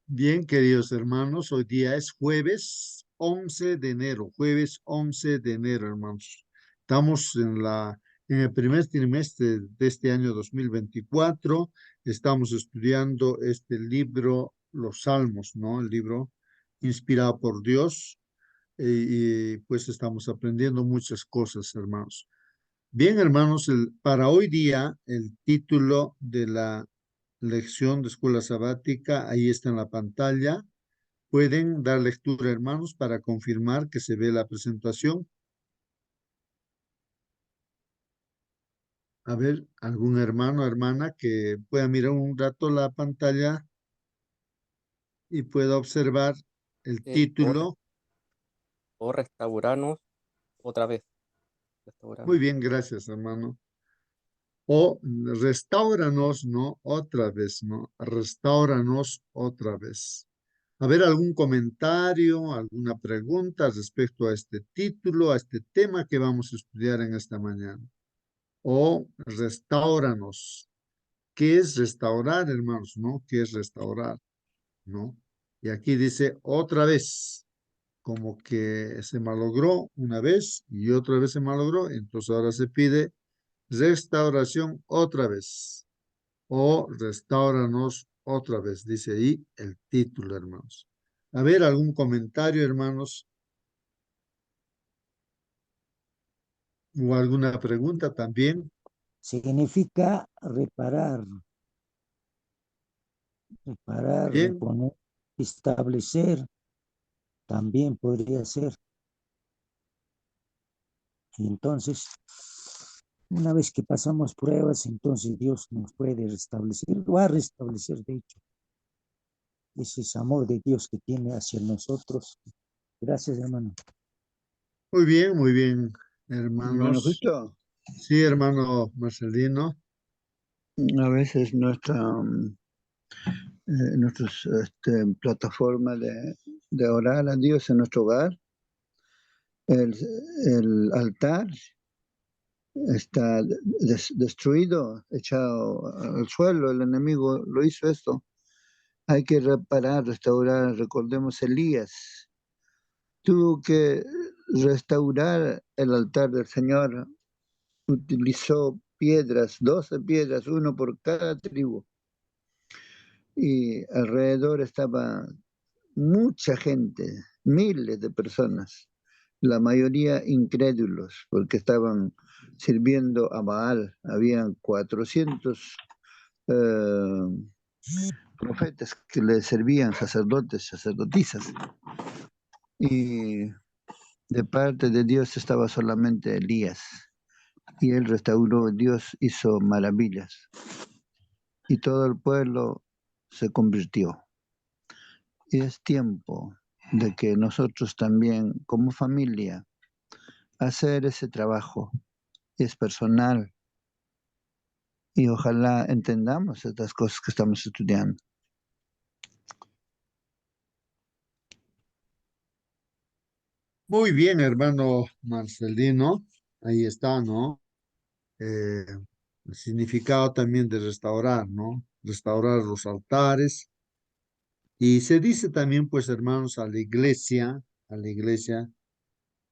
Bien, queridos hermanos, hoy día es jueves 11 de enero, jueves 11 de enero, hermanos. Estamos en el primer trimestre de este año 2024. Estamos estudiando este libro, los Salmos, ¿no? El libro inspirado por Dios, y pues estamos aprendiendo muchas cosas, hermanos. Bien, hermanos, para hoy día el título de la lección de escuela sabática, ahí está en la pantalla. Pueden dar lectura, hermanos, para confirmar que se ve la presentación. A ver, algún hermano o hermana que pueda mirar un rato la pantalla y pueda observar el Eh, o, re- título. o restaurarnos otra vez. Muy Restaurarnos. bien, gracias, hermano. O restauranos, ¿no? Otra vez, ¿no? Restauranos otra vez. A ver, algún comentario, alguna pregunta respecto a este título, a este tema que vamos a estudiar en esta mañana. O restauranos. ¿Qué es restaurar, hermanos? ¿No? ¿Qué es restaurar? ¿No? Y aquí dice otra vez, como que se malogró una vez y otra vez se malogró, entonces ahora se pide restauración otra vez o restauranos otra vez, dice ahí el título, hermanos. A ver, algún comentario, hermanos, o alguna pregunta también. Significa reparar, Bien, reponer, establecer, también podría ser. Y entonces, una vez que pasamos pruebas, entonces Dios nos puede restablecer, va a restablecer, de hecho, ese es amor de Dios que tiene hacia nosotros. Gracias, hermano. muy bien, Hermano hermanos. Cristo, Sí, hermano Marcelino. a veces nuestras plataforma de orar a Dios en nuestro hogar, el, el altar está destruido, echado al suelo, el enemigo lo hizo esto. Hay que reparar, restaurar. Recordemos Elías, tuvo que restaurar el altar del Señor, utilizó piedras, 12 piedras, uno por cada tribu, y alrededor estaba mucha gente, miles de personas, la mayoría incrédulos, porque estaban sirviendo a Baal. Habían 400 profetas que le servían, sacerdotes, sacerdotisas, y de parte de Dios estaba solamente Elías, y él restauró, Dios hizo maravillas, y todo el pueblo se convirtió. Y es tiempo de que nosotros también, como familia, hacer ese trabajo. Es personal. Y ojalá entendamos estas cosas que estamos estudiando. Muy bien, hermano Marcelino. Ahí está, ¿no? El significado también de restaurar, ¿no? Restaurar los altares. Y se dice también, pues, hermanos, a la iglesia,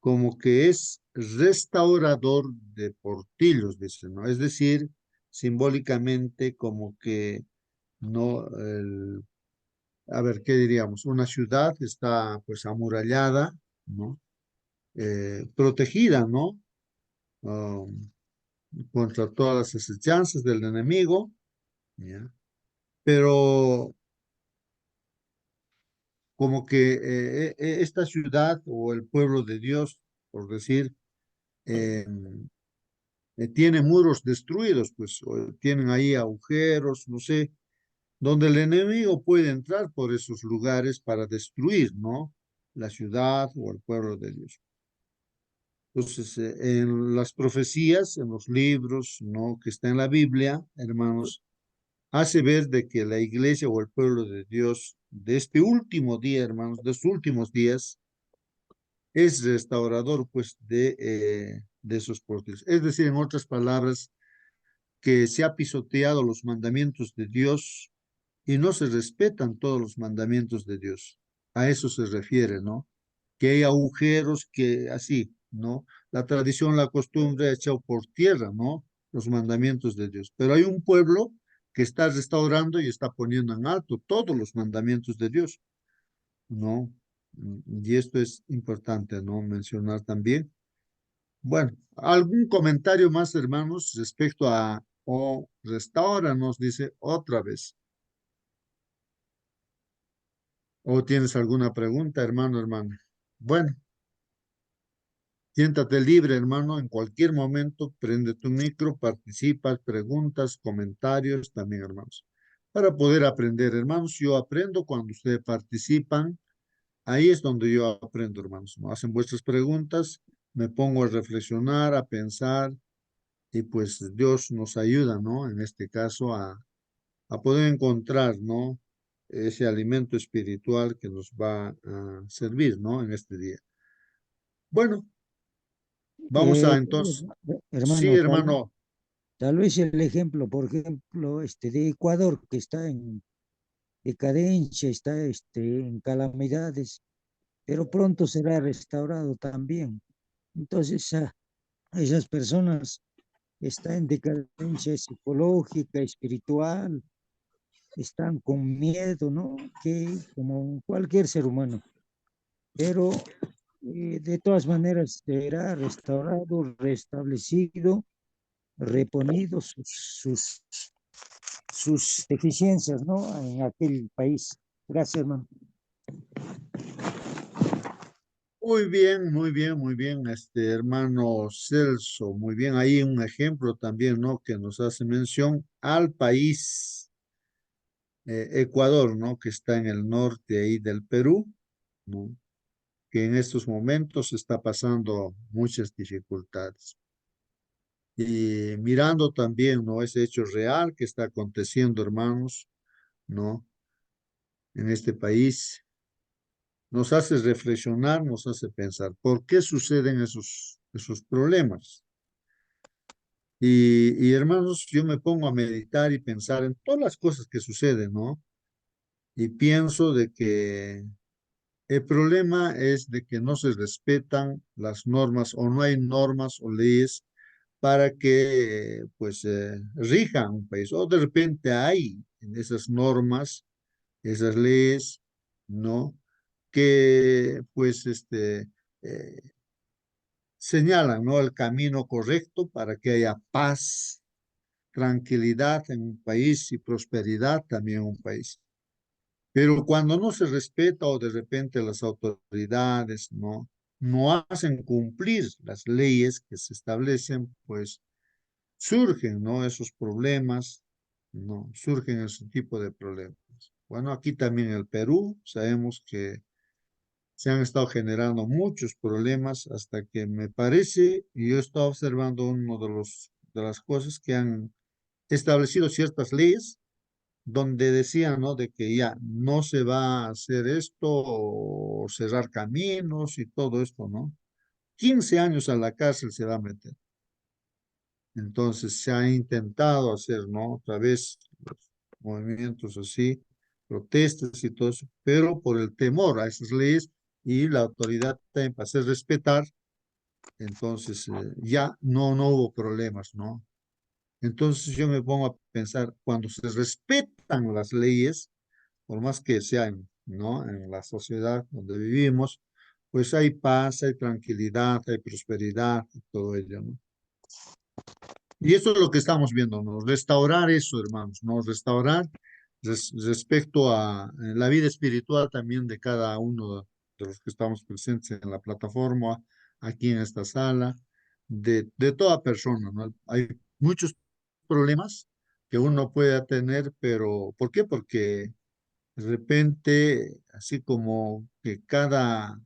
como que es restaurador de portillos, dice, ¿no? Es decir, simbólicamente como que no, a ver, ¿qué diríamos? Una ciudad está pues amurallada, ¿no? Protegida, ¿no? Um, contra todas las acechanzas del enemigo, ¿ya? Pero como que esta ciudad o el pueblo de Dios, por decir, eh, tiene muros destruidos, pues tienen ahí agujeros, no sé, donde el enemigo puede entrar por esos lugares para destruir, ¿no? La ciudad o el pueblo de Dios. Entonces, en las profecías, en los libros, ¿no? Que está en la Biblia, hermanos, hace ver de que la iglesia o el pueblo de Dios de este último día, hermanos, de estos últimos días, es restaurador, pues, de esos portillos. Es decir, en otras palabras, que se ha pisoteado los mandamientos de Dios y no se respetan todos los mandamientos de Dios. A eso se refiere, ¿no? Que hay agujeros que así, ¿no? La tradición, la costumbre ha echado por tierra, ¿no? Los mandamientos de Dios. Pero hay un pueblo que está restaurando y está poniendo en alto todos los mandamientos de Dios, ¿no? Y esto es importante, ¿no? Mencionar también. Bueno, ¿algún comentario más, hermanos, respecto a, o restaura, nos dice otra vez? ¿O tienes alguna pregunta, hermano, hermana? Bueno, siéntate libre, hermano, en cualquier momento, prende tu micro, participas, preguntas, comentarios, también, hermanos, para poder aprender, hermanos. Yo aprendo cuando ustedes participan, ahí es donde yo aprendo, hermanos, ¿no? Hacen vuestras preguntas, me pongo a reflexionar, a pensar, y pues Dios nos ayuda, ¿no? En este caso a poder encontrar, ¿no? Ese alimento espiritual que nos va a servir, ¿no? En este día. Bueno, vamos a entonces. Sí, Hermano, hermano. tal vez el ejemplo, por ejemplo, de Ecuador, que está en decadencia, está en calamidades, pero pronto será restaurado también. Entonces, esas personas están en decadencia psicológica, espiritual, están con miedo, ¿no? Que como cualquier ser humano, pero de todas maneras será restaurado, restablecido, reponido sus deficiencias, ¿no? En aquel país. Gracias, hermano. Muy bien, muy bien, muy bien, hermano Celso, muy bien. Ahí un ejemplo también, ¿no? Que nos hace mención al país Ecuador, ¿no? Que está en el norte ahí del Perú, ¿no? Que en estos momentos está pasando muchas dificultades. Y mirando también, ¿no? Ese hecho real que está aconteciendo, hermanos, ¿no? En este país, nos hace reflexionar, nos hace pensar, ¿por qué suceden esos problemas? Y hermanos, yo me pongo a meditar y pensar en todas las cosas que suceden, ¿no? Y pienso de que el problema es de que no se respetan las normas o no hay normas o leyes para que pues rijan un país. O de repente hay en esas normas, esas leyes, ¿no? Que pues eh, señalan, ¿no? El camino correcto para que haya paz, tranquilidad en un país y prosperidad también en un país. Pero cuando no se respeta o de repente las autoridades no hacen cumplir las leyes que se establecen, pues surgen, ¿no? Esos problemas, ¿no? Surgen ese tipo de problemas. Bueno, aquí también en el Perú sabemos que se han estado generando muchos problemas hasta que me parece, y yo he estado observando uno de las cosas que han establecido ciertas leyes donde decían, ¿no? De que ya no se va a hacer esto o cerrar caminos y todo esto, ¿no? 15 años a la cárcel se va a meter. Entonces se ha intentado hacer, ¿no? Otra vez los movimientos así, protestas y todo eso, pero por el temor a esas leyes y la autoridad también para hacer respetar, entonces ya no hubo problemas, ¿no? Entonces yo me pongo a pensar, cuando se respetan las leyes, por más que sean, ¿no? En la sociedad donde vivimos, pues hay paz, hay tranquilidad, hay prosperidad y todo ello, ¿no? Y eso es lo que estamos viendo, ¿no? Restaurar eso, hermanos, ¿no? Restaurar respecto a la vida espiritual también de cada uno de los que estamos presentes en la plataforma, aquí en esta sala, de toda persona, ¿no? Hay muchos problemas que uno puede tener, pero ¿por qué? Porque de repente, así como que cada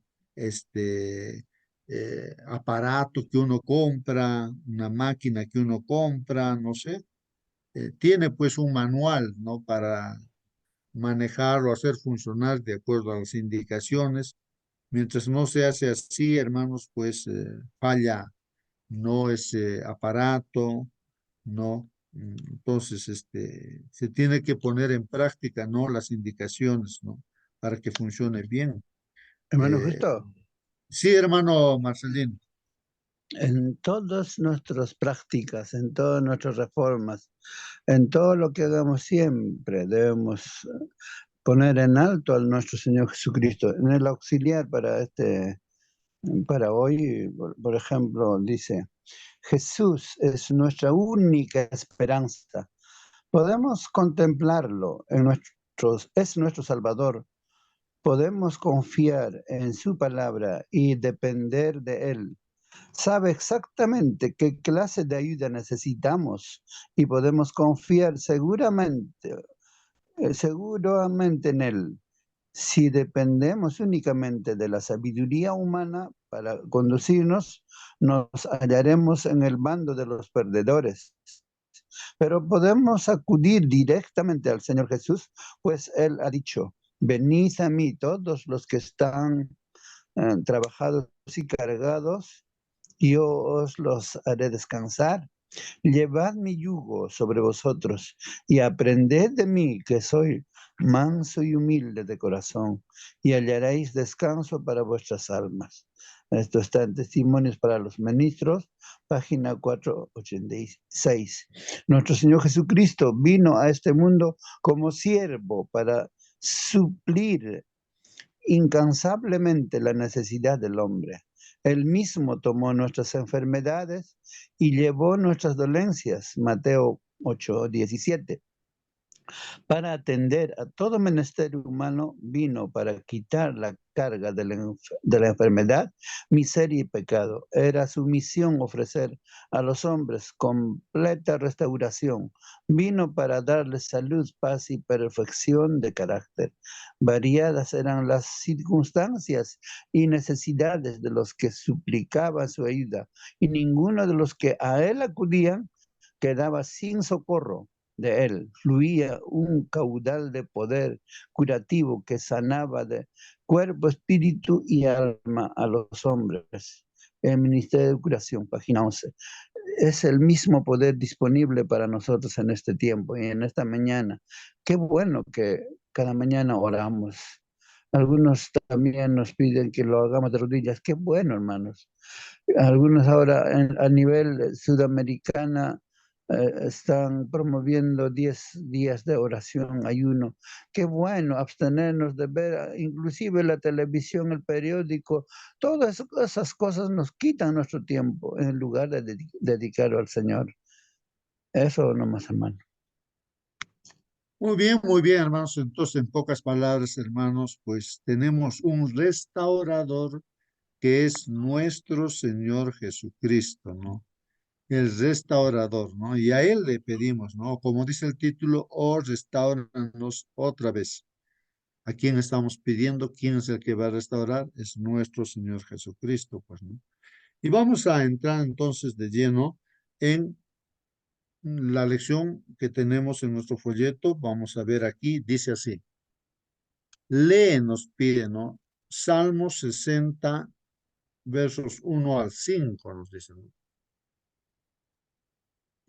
aparato que uno compra, una máquina que uno compra, no sé, tiene pues un manual, ¿no? Para manejar o hacer funcionar de acuerdo a las indicaciones. Mientras no se hace así, hermanos, pues falla, no ese aparato, ¿no? Entonces, se tiene que poner en práctica, ¿no? Las indicaciones, ¿no? Para que funcione bien. Hermano Eh, Justo, sí, hermano Marcelino. en todas nuestras prácticas, en todas nuestras reformas, en todo lo que hagamos siempre debemos poner en alto a nuestro Señor Jesucristo. En el auxiliar para hoy, por ejemplo, dice, Jesús es nuestra única esperanza. Podemos contemplarlo es nuestro Salvador. Podemos confiar en su palabra y depender de él. Sabe exactamente qué clase de ayuda necesitamos y podemos confiar seguramente en él. Si dependemos únicamente de la sabiduría humana para conducirnos, nos hallaremos en el bando de los perdedores. Pero podemos acudir directamente al Señor Jesús, pues Él ha dicho, venid a mí todos los que están trabajados y cargados, y yo os los haré descansar. Llevad mi yugo sobre vosotros y aprended de mí, que soy manso y humilde de corazón, y hallaréis descanso para vuestras almas. Esto está en Testimonios para los Ministros, página 486. Nuestro Señor Jesucristo vino a este mundo como siervo para suplir incansablemente la necesidad del hombre. Él mismo tomó nuestras enfermedades y llevó nuestras dolencias. Mateo 8:17. Para atender a todo menester humano, vino para quitar la carga de la enfermedad, miseria y pecado. Era su misión ofrecer a los hombres completa restauración. Vino para darles salud, paz y perfección de carácter. Variadas eran las circunstancias y necesidades de los que suplicaban su ayuda, y ninguno de los que a él acudían quedaba sin socorro. De él fluía un caudal de poder curativo que sanaba de cuerpo, espíritu y alma a los hombres. El Ministerio de Curación, página 11. Es el mismo poder disponible para nosotros en este tiempo y en esta mañana. Qué bueno que cada mañana oramos. Algunos también nos piden que lo hagamos de rodillas. Qué bueno, hermanos. Algunos ahora a nivel sudamericana están promoviendo 10 días de oración, ayuno. Qué bueno abstenernos de ver inclusive la televisión, el periódico. Todas esas cosas nos quitan nuestro tiempo en lugar de dedicarlo al Señor. Eso nomás, hermano. Muy bien, hermanos. Entonces, en pocas palabras, hermanos, pues tenemos un restaurador que es nuestro Señor Jesucristo, ¿no? El restaurador, ¿no? Y a Él le pedimos, ¿no? Como dice el título, oh, restauranos otra vez. ¿A quién estamos pidiendo? ¿Quién es el que va a restaurar? Es nuestro Señor Jesucristo, pues, ¿no? Y vamos a entrar entonces de lleno en la lección que tenemos en nuestro folleto. Vamos a ver aquí, dice así. Lee, nos pide, ¿no? Salmo 60, versos 1 al 5, nos dice, ¿no?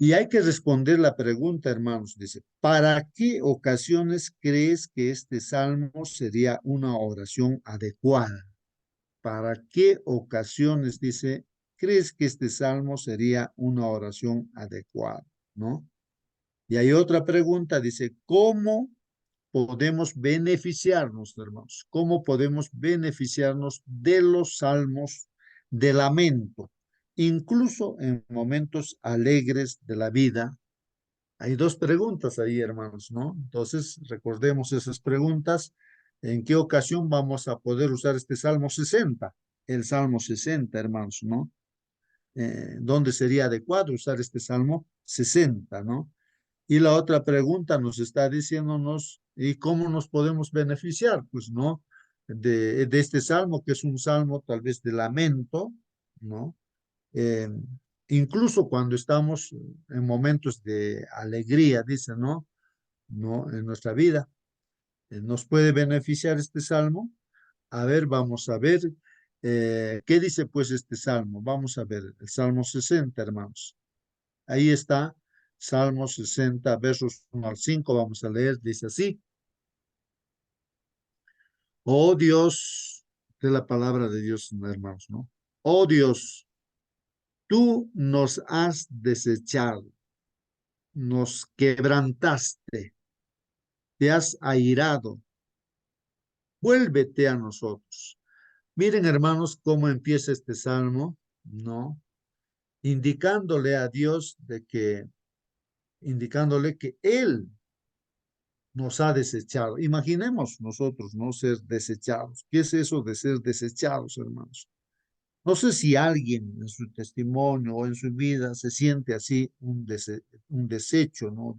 Y hay que responder la pregunta, hermanos. Dice, ¿para qué ocasiones crees que este salmo sería una oración adecuada? ¿Para qué ocasiones, dice, crees que este salmo sería una oración adecuada? ¿No? Y hay otra pregunta, dice, ¿cómo podemos beneficiarnos, hermanos? ¿Cómo podemos beneficiarnos de los salmos de lamento? Incluso en momentos alegres de la vida. Hay dos preguntas ahí, hermanos, ¿no? Entonces, recordemos esas preguntas. ¿En qué ocasión vamos a poder usar este Salmo 60? El Salmo 60, hermanos, ¿no? ¿Dónde sería adecuado usar este Salmo 60, ¿no? Y la otra pregunta nos está diciéndonos, ¿y cómo nos podemos beneficiar? Pues, ¿no? De este Salmo, que es un Salmo tal vez de lamento, ¿no? eh, Incluso cuando estamos en momentos de alegría, dice, ¿no? ¿No? En nuestra vida, ¿nos puede beneficiar este salmo? A ver, vamos a ver, ¿qué dice pues este salmo? Vamos a ver, el Salmo 60, hermanos. Ahí está, Salmo 60, versos 1 al 5, vamos a leer, dice así. Oh Dios, de la palabra de Dios, hermanos, ¿no? Oh Dios, tú nos has desechado, nos quebrantaste, te has airado, vuélvete a nosotros. Miren, hermanos, cómo empieza este salmo, ¿no? Indicándole a Dios indicándole que Él nos ha desechado. Imaginemos nosotros no ser desechados. ¿Qué es eso de ser desechados, hermanos? No sé si alguien en su testimonio o en su vida se siente así un desecho, ¿no?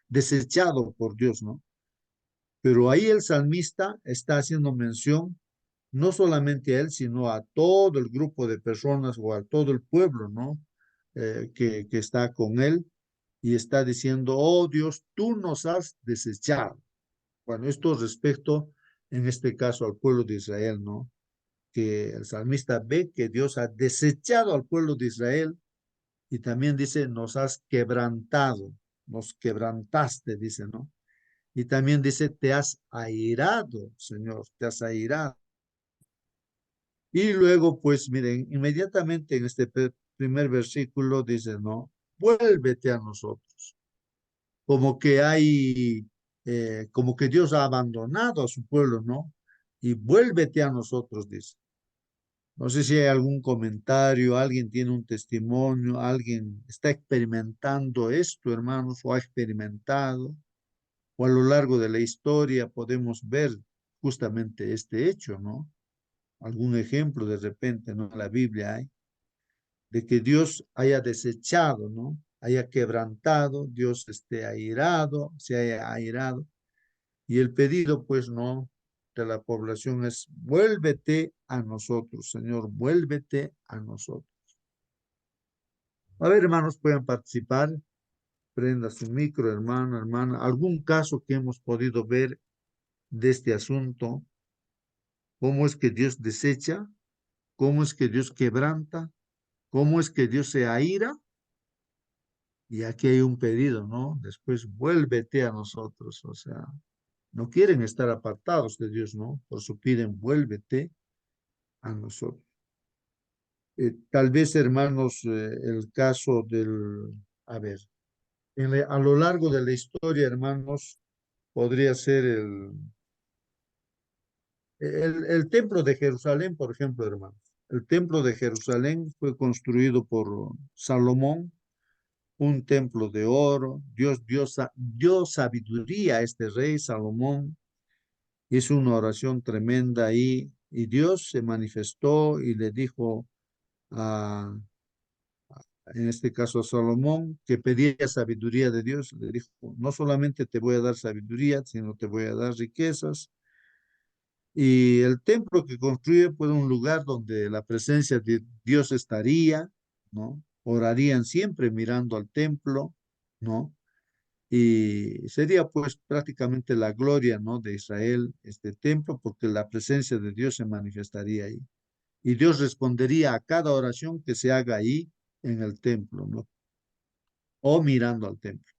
Desechado por Dios, ¿no? Pero ahí el salmista está haciendo mención no solamente a él, sino a todo el grupo de personas o a todo el pueblo, ¿no? Que está con él y está diciendo, oh Dios, tú nos has desechado. Bueno, esto respecto, en este caso, al pueblo de Israel, ¿no? Que el salmista ve que Dios ha desechado al pueblo de Israel y también dice, nos has quebrantado, nos quebrantaste, dice, ¿no? Y también dice, te has airado, Señor, te has airado. Y luego, pues miren, inmediatamente en este primer versículo dice, ¿no? Vuélvete a nosotros. Como que hay, como que Dios ha abandonado a su pueblo, ¿no? Y vuélvete a nosotros, dice. No sé si hay algún comentario, alguien tiene un testimonio, alguien está experimentando esto, hermanos, o ha experimentado, o a lo largo de la historia podemos ver justamente este hecho, ¿no? Algún ejemplo de repente, ¿no? En la Biblia hay, de que Dios haya desechado, ¿no? Haya quebrantado, Dios esté airado, se haya airado. Y el pedido, pues, no, de la población es, vuélvete a nosotros, Señor, vuélvete a nosotros. A ver, hermanos, pueden participar. Prenda su micro, hermano, hermana. ¿Algún caso que hemos podido ver de este asunto? ¿Cómo es que Dios desecha? ¿Cómo es que Dios quebranta? ¿Cómo es que Dios se aira? Y aquí hay un pedido, ¿no? Después, vuélvete a nosotros. O sea, no quieren estar apartados de Dios, ¿no? Por eso piden, vuélvete a nosotros. Tal vez, hermanos, el caso a ver, a lo largo de la historia, hermanos, podría ser el templo de Jerusalén, por ejemplo, hermanos. El templo de Jerusalén fue construido por Salomón, un templo de oro. Dio sabiduría a este rey Salomón. Hizo una oración tremenda ahí y Dios se manifestó y le dijo a, en este caso a Salomón, que pedía sabiduría de Dios. Le dijo, no solamente te voy a dar sabiduría, sino te voy a dar riquezas. Y el templo que construye fue un lugar donde la presencia de Dios estaría, ¿no? Orarían siempre mirando al templo, ¿no? Y sería pues prácticamente la gloria, ¿no? De Israel, este templo, porque la presencia de Dios se manifestaría ahí. Y Dios respondería a cada oración que se haga ahí en el templo, ¿no? O mirando al templo.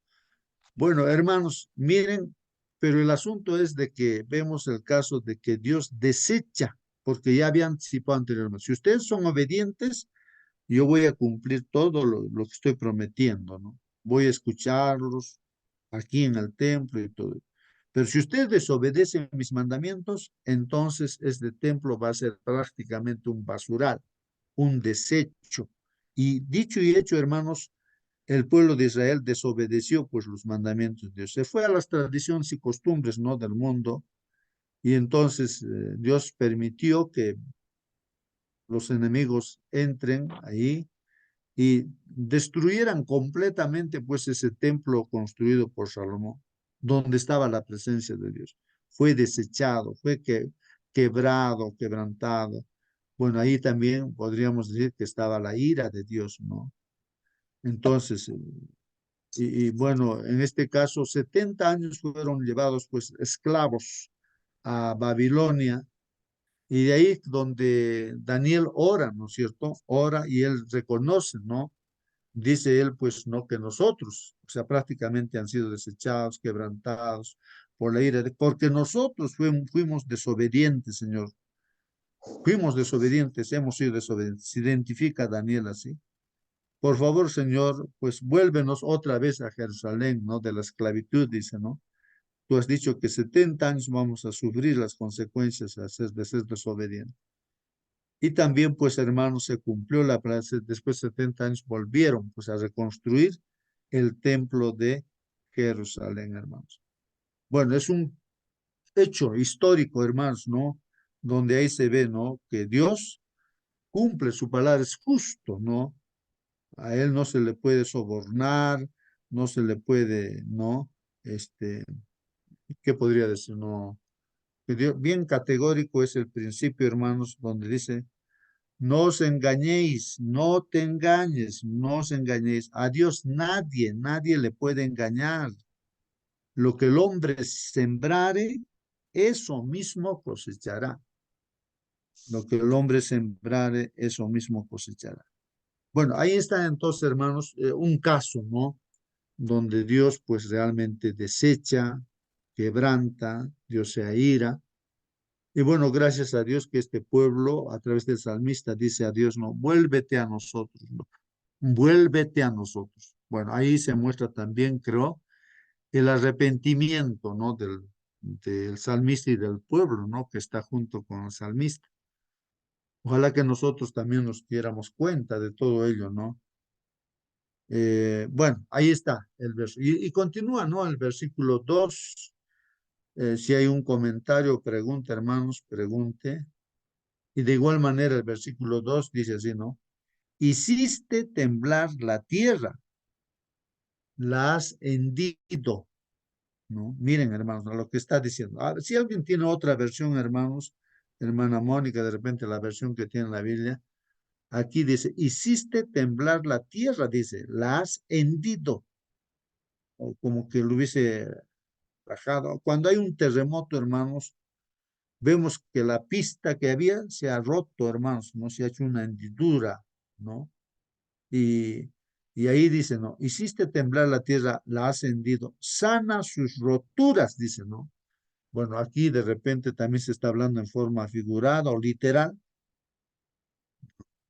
Bueno, hermanos, miren, pero el asunto es de que vemos el caso de que Dios desecha, porque ya había anticipado anteriormente. Si ustedes son obedientes, yo voy a cumplir todo lo que estoy prometiendo, ¿no? Voy a escucharlos aquí en el templo y todo. Pero si ustedes desobedecen mis mandamientos, entonces este templo va a ser prácticamente un basural, un desecho. Y dicho y hecho, hermanos, el pueblo de Israel desobedeció pues los mandamientos de Dios. Se fue a las tradiciones y costumbres, ¿no? Del mundo. Y entonces Dios permitió que los enemigos entren ahí y destruyeran completamente pues ese templo construido por Salomón, donde estaba la presencia de Dios. Fue desechado, fue quebrado, quebrantado. Bueno, ahí también podríamos decir que estaba la ira de Dios, ¿no? Entonces, bueno, en este caso, 70 años fueron llevados pues esclavos a Babilonia y de ahí donde Daniel ora, ¿no es cierto? Ora y él reconoce, ¿no? dice él, pues no que nosotros, o sea, prácticamente han sido desechados, quebrantados por la ira, porque nosotros fuimos desobedientes, Señor. Fuimos desobedientes, hemos sido desobedientes. Se identifica Daniel así. Por favor, Señor, pues vuélvenos otra vez a Jerusalén, ¿no? De la esclavitud, dice, ¿no? Tú has dicho que 70 años vamos a sufrir las consecuencias de ser desobedientes. Y también, pues, hermanos, se cumplió la frase, después de 70 años volvieron, pues, a reconstruir el templo de Jerusalén, hermanos. Bueno, es un hecho histórico, hermanos, ¿no? Donde ahí se ve, ¿no? Que Dios cumple su palabra, es justo, ¿no? A él no se le puede sobornar, no se le puede, ¿no? ¿Qué podría decir? No, que bien categórico es el principio, hermanos, donde dice, no os engañéis, no te engañes, no os engañéis. A Dios nadie le puede engañar. Lo que el hombre sembrare, eso mismo cosechará. Lo que el hombre sembrare, eso mismo cosechará. Bueno, ahí está entonces, hermanos, un caso, ¿no? Donde Dios pues realmente desecha, quebranta, Dios se aira. Y bueno, gracias a Dios que este pueblo, a través del salmista, dice a Dios, no, vuélvete a nosotros, no, vuélvete a nosotros. Bueno, ahí se muestra también, creo, el arrepentimiento, ¿no? Del salmista y del pueblo, ¿no? Que está junto con el salmista. Ojalá que nosotros también nos diéramos cuenta de todo ello, ¿no? Bueno, ahí está el verso. Y continúa, ¿no? El versículo 2. Si hay un comentario, pregunta, hermanos, pregunte. Y de igual manera el versículo 2 dice así, ¿no? Hiciste temblar la tierra, la has hendido, ¿no? Miren, hermanos, lo que está diciendo. A ver, si alguien tiene otra versión, hermanos, hermana Mónica, de repente la versión que tiene la Biblia, aquí dice, hiciste temblar la tierra, dice, la has hendido, o como que lo hubiese rajado. Cuando hay un terremoto, hermanos, vemos que la pista que había se ha roto, hermanos, no se ha hecho una hendidura, ¿no? Y, y ahí dice, ¿no? Hiciste temblar la tierra, la has hendido, sana sus roturas, dice, ¿no? Bueno, aquí de repente también se está hablando en forma figurada o literal.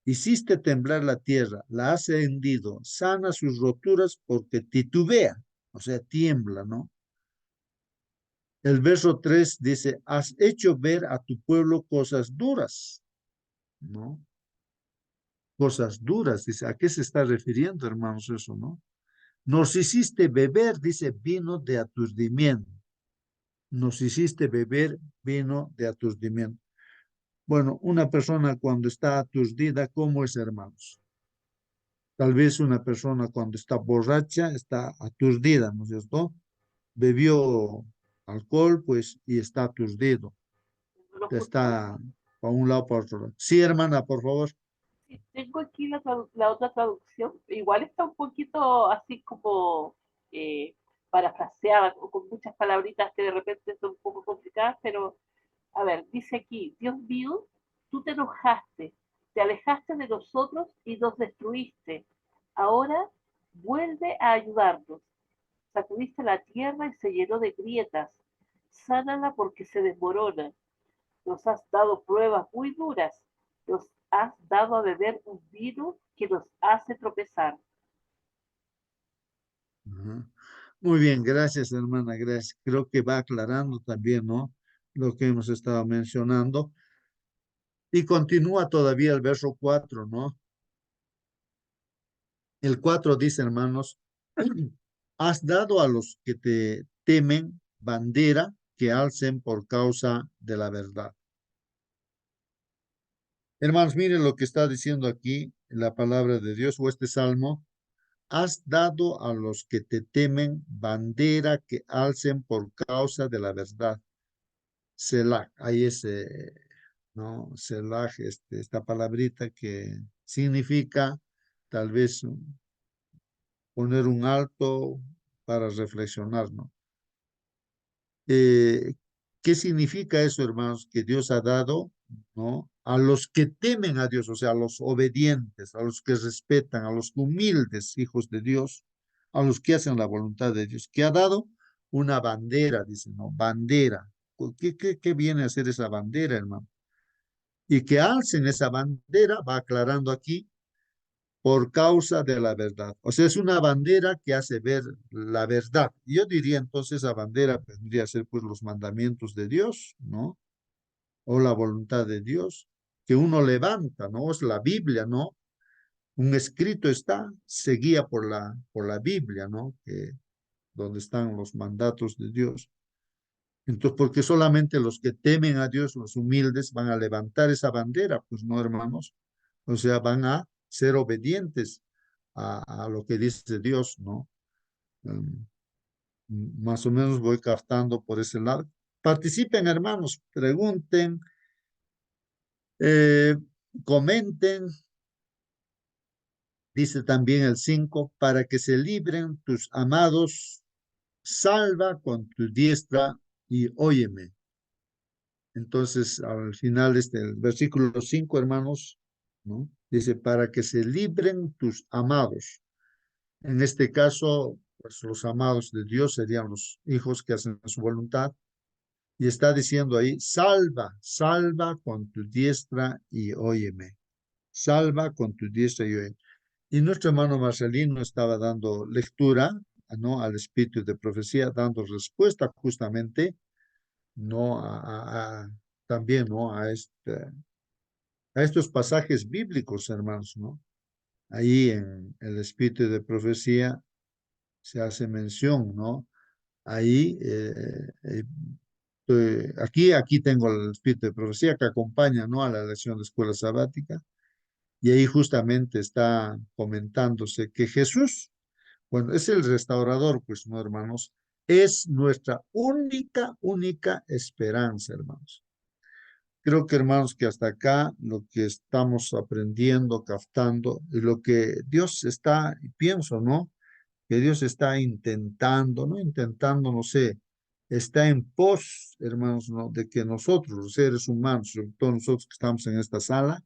Hiciste temblar la tierra, la has hendido, sana sus roturas porque titubea, o sea, tiembla, ¿no? El verso 3 dice, has hecho ver a tu pueblo cosas duras, ¿no? Cosas duras, dice, ¿a qué se está refiriendo, hermanos, eso, no? Nos hiciste beber, dice, vino de aturdimiento. Nos hiciste beber vino de aturdimiento. Bueno, una persona cuando está aturdida, ¿cómo es, hermanos? Tal vez una persona cuando está borracha está aturdida, ¿no es cierto? Bebió alcohol, pues, y está aturdido. Está para un lado, para otro lado. Sí, hermana, por favor. Sí, tengo aquí la otra traducción. Igual está un poquito así como parafraseada, o con muchas palabritas que de repente son un poco complicadas, pero a ver, dice aquí, Dios mío, tú te enojaste, te alejaste de nosotros y nos destruiste. Ahora vuelve a ayudarnos. Sacudiste la tierra y se llenó de grietas. Sánala porque se desmorona. Nos has dado pruebas muy duras. Nos has dado a beber un vino que nos hace tropezar. Ajá. Muy bien, gracias, hermana, gracias. Creo que va aclarando también, ¿no? Lo que hemos estado mencionando. Y continúa todavía el verso 4, ¿no? El 4 dice, hermanos, has dado a los que te temen bandera que alcen por causa de la verdad. Hermanos, miren lo que está diciendo aquí la palabra de Dios o este salmo. Has dado a los que te temen bandera que alcen por causa de la verdad. Selah, ahí es, ¿no? Selah, esta palabrita que significa tal vez poner un alto para reflexionar, ¿no? ¿Qué significa eso, hermanos? Que Dios ha dado ¿no? A los que temen a Dios, o sea, a los obedientes, a los que respetan, a los humildes hijos de Dios, a los que hacen la voluntad de Dios, que ha dado una bandera, dice, ¿no? Bandera. ¿Qué viene a ser esa bandera, hermano? Y que alcen esa bandera, va aclarando aquí, por causa de la verdad. O sea, es una bandera que hace ver la verdad. Yo diría entonces esa bandera tendría que ser pues los mandamientos de Dios, ¿no? O la voluntad de Dios, que uno levanta, ¿no? Es la Biblia, ¿no? Un escrito está, se guía por la Biblia, ¿no? Que, donde están los mandatos de Dios. Entonces, porque solamente los que temen a Dios, los humildes, van a levantar esa bandera, pues no, hermanos. O sea, van a ser obedientes a lo que dice Dios, ¿no? Um, Más o menos voy captando por ese lado. Participen, hermanos, pregunten, eh, comenten. Dice también el 5, para que se libren tus amados, salva con tu diestra y óyeme. Entonces, al final el versículo 5, hermanos, ¿no? Dice, para que se libren tus amados. En este caso, pues los amados de Dios serían los hijos que hacen su voluntad. Y está diciendo ahí, salva, salva con tu diestra y óyeme. Salva con tu diestra y óyeme. Y nuestro hermano Marcelino estaba dando lectura, ¿no? Al espíritu de profecía, dando respuesta justamente, ¿no? También, ¿no? A estos pasajes bíblicos, hermanos, ¿no? Ahí en el espíritu de profecía se hace mención, ¿no? Ahí, aquí tengo el espíritu de profecía que acompaña, ¿no? A la lección de escuela sabática. Y ahí justamente está comentándose que Jesús, bueno, es el restaurador, pues, ¿no, hermanos? Es nuestra única esperanza, hermanos. Creo que, hermanos, que hasta acá lo que estamos aprendiendo, captando, y lo que Dios está, y pienso, ¿no? Que Dios está intentando, no intentando, no sé, está en pos, hermanos, ¿no? De que nosotros, los seres humanos, sobre todo nosotros que estamos en esta sala,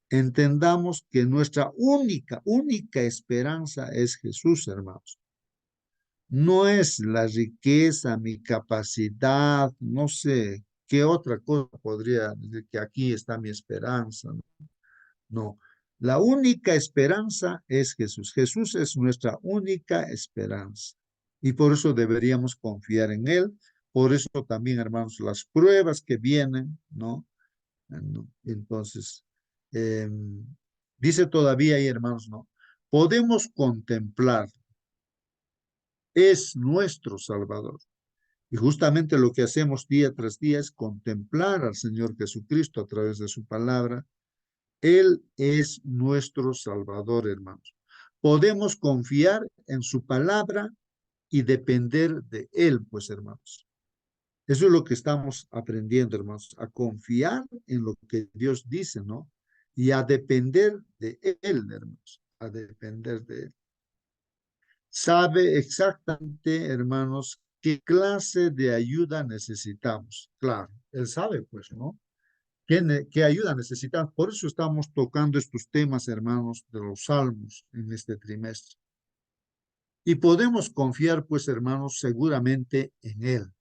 entendamos que nuestra única esperanza es Jesús, hermanos. No es la riqueza, mi capacidad, no sé qué otra cosa podría decir que aquí está mi esperanza. No, no. La única esperanza es Jesús. Jesús es nuestra única esperanza. Y por eso deberíamos confiar en Él. Por eso también, hermanos, las pruebas que vienen, ¿no? Entonces, eh, dice todavía ahí, hermanos, ¿no? Podemos contemplar, es nuestro Salvador. Y justamente lo que hacemos día tras día es contemplar al Señor Jesucristo a través de su palabra. Él es nuestro Salvador, hermanos. Podemos confiar en su palabra y depender de Él, pues, hermanos. Eso es lo que estamos aprendiendo, hermanos, a confiar en lo que Dios dice, ¿no? Y a depender de Él, hermanos, a depender de Él. Sabe exactamente, hermanos, qué clase de ayuda necesitamos. Claro, Él sabe, pues, ¿no? ¿Qué ayuda necesitamos? Por eso estamos tocando estos temas, hermanos, de los salmos en este trimestre. Y podemos confiar, pues, hermanos, seguramente en Él,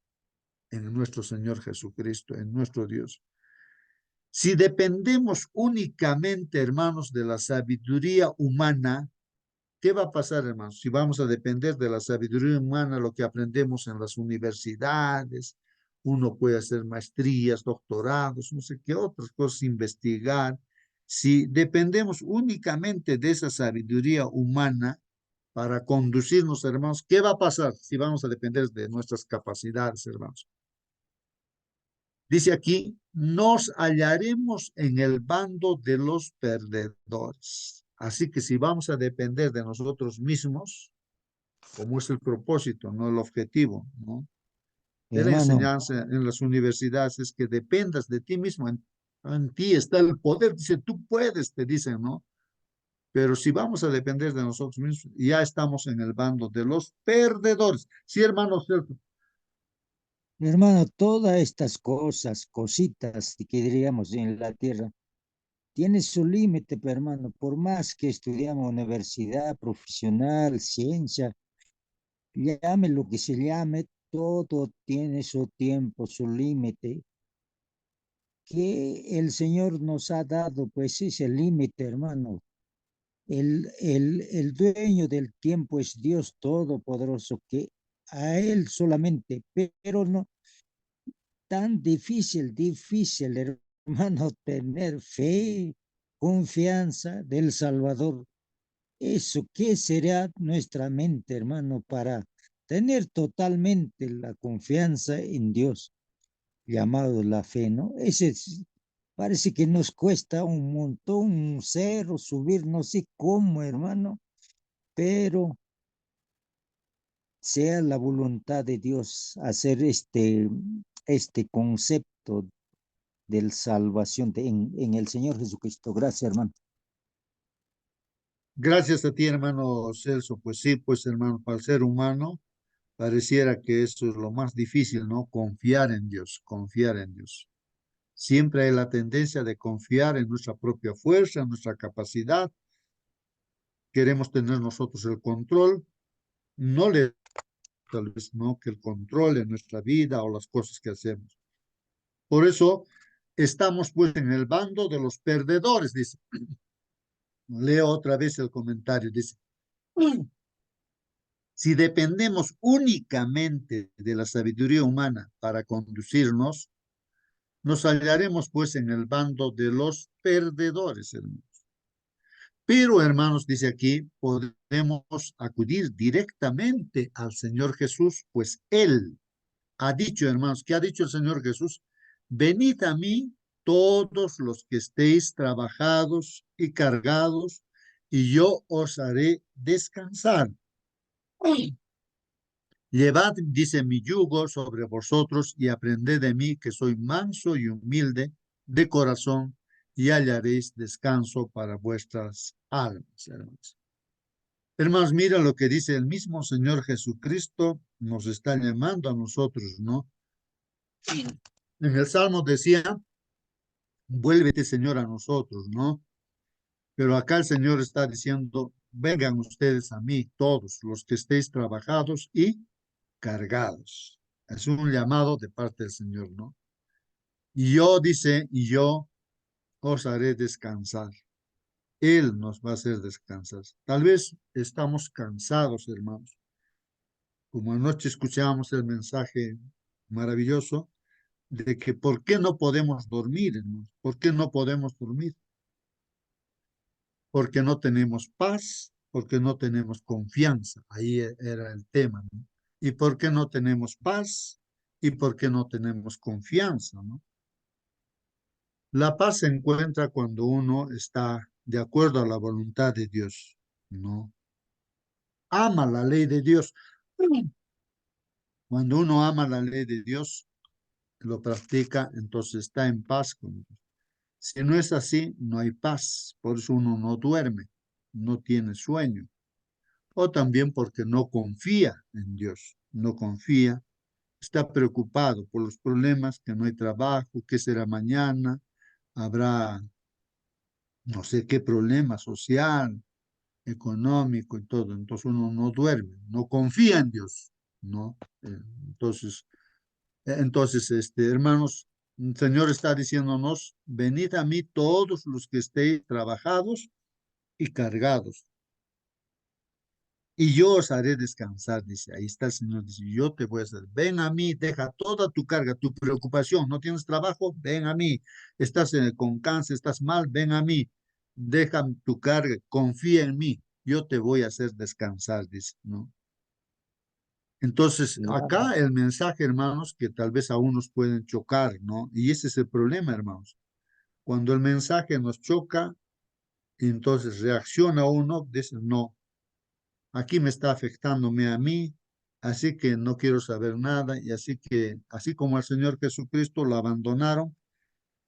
en nuestro Señor Jesucristo, en nuestro Dios. Si dependemos únicamente, hermanos, de la sabiduría humana, ¿qué va a pasar, hermanos? Si vamos a depender de la sabiduría humana, lo que aprendemos en las universidades, uno puede hacer maestrías, doctorados, no sé qué otras cosas, investigar. Si dependemos únicamente de esa sabiduría humana para conducirnos, hermanos, ¿qué va a pasar si vamos a depender de nuestras capacidades, hermanos? Dice aquí, nos hallaremos en el bando de los perdedores. Así que si vamos a depender de nosotros mismos, como es el propósito, no el objetivo, ¿no? De la Hermano, enseñanza en las universidades es que dependas de ti mismo, en ti está el poder, dice, tú puedes, te dicen, ¿no? Pero si vamos a depender de nosotros mismos, ya estamos en el bando de los perdedores. Sí, hermano, cierto. Hermano, todas estas cosas, cositas que diríamos en la tierra, tiene su límite, pero, hermano, por más que estudiamos universidad, profesional, ciencia, llame lo que se llame, todo tiene su tiempo, su límite, que el Señor nos ha dado, pues ese límite, hermano. El dueño del tiempo es Dios Todopoderoso, que a Él solamente, pero no tan difícil, hermano, tener fe, confianza del Salvador. Eso, ¿qué será nuestra mente, hermano, para tener totalmente la confianza en Dios, llamado la fe, ¿no? Parece que nos cuesta un montón ser o subir, no sé cómo, hermano, pero sea la voluntad de Dios hacer este concepto de salvación en el Señor Jesucristo. Gracias, hermano. Gracias a ti, hermano Celso. Pues sí, pues hermano, para el ser humano pareciera que eso es lo más difícil, ¿no? Confiar en Dios, confiar en Dios. Siempre hay la tendencia de confiar en nuestra propia fuerza, en nuestra capacidad. Queremos tener nosotros el control. No le tal vez no que el control en nuestra vida o las cosas que hacemos. Por eso estamos pues en el bando de los perdedores, dice. Leo otra vez el comentario, dice. Si dependemos únicamente de la sabiduría humana para conducirnos, nos hallaremos pues en el bando de los perdedores, hermanos. Pero, hermanos, dice aquí, podemos acudir directamente al Señor Jesús, pues Él ha dicho, hermanos, ¿qué ha dicho el Señor Jesús? Venid a mí todos los que estéis trabajados y cargados, y yo os haré descansar. Llevad, dice, mi yugo sobre vosotros y aprended de mí, que soy manso y humilde de corazón, y hallaréis descanso para vuestras almas, hermanos. Hermanos, mira lo que dice el mismo Señor Jesucristo, nos está llamando a nosotros, ¿no? En el Salmo decía, vuélvete, Señor, a nosotros, ¿no? Pero acá el Señor está diciendo, vengan ustedes a mí, todos los que estéis trabajados y cargados. Es un llamado de parte del Señor, ¿no? Y yo, dice, y yo os haré descansar. Él nos va a hacer descansar. Tal vez estamos cansados, hermanos. Como anoche escuchábamos el mensaje maravilloso de que ¿por qué no podemos dormir, hermanos? ¿Por qué no podemos dormir? Porque no tenemos paz, porque no tenemos confianza. Ahí era el tema, ¿no? ¿Y por qué no tenemos paz? ¿Y por qué no tenemos confianza, ¿no? La paz se encuentra cuando uno está de acuerdo a la voluntad de Dios, ¿no? Ama la ley de Dios. Cuando uno ama la ley de Dios, lo practica, entonces está en paz con Dios. Si no es así, no hay paz. Por eso uno no duerme, no tiene sueño. O también porque no confía en Dios, no confía, está preocupado por los problemas, que no hay trabajo, qué será mañana, habrá no sé qué problema social, económico y todo. Entonces uno no duerme, no confía en Dios, ¿no? Entonces, hermanos, el Señor está diciéndonos, venid a mí todos los que estéis trabajados y cargados, y yo os haré descansar, dice. Ahí está el Señor, dice, yo te voy a hacer, ven a mí, deja toda tu carga, tu preocupación, no tienes trabajo, ven a mí, estás con cáncer, estás mal, ven a mí, deja tu carga, confía en mí, yo te voy a hacer descansar, dice, ¿no? Entonces, acá el mensaje, hermanos, que tal vez a unos pueden chocar, ¿no? Y ese es el problema, hermanos. Cuando el mensaje nos choca, entonces reacciona uno, dice, no, aquí me está afectándome a mí, así que no quiero saber nada, y así que, así como al Señor Jesucristo lo abandonaron,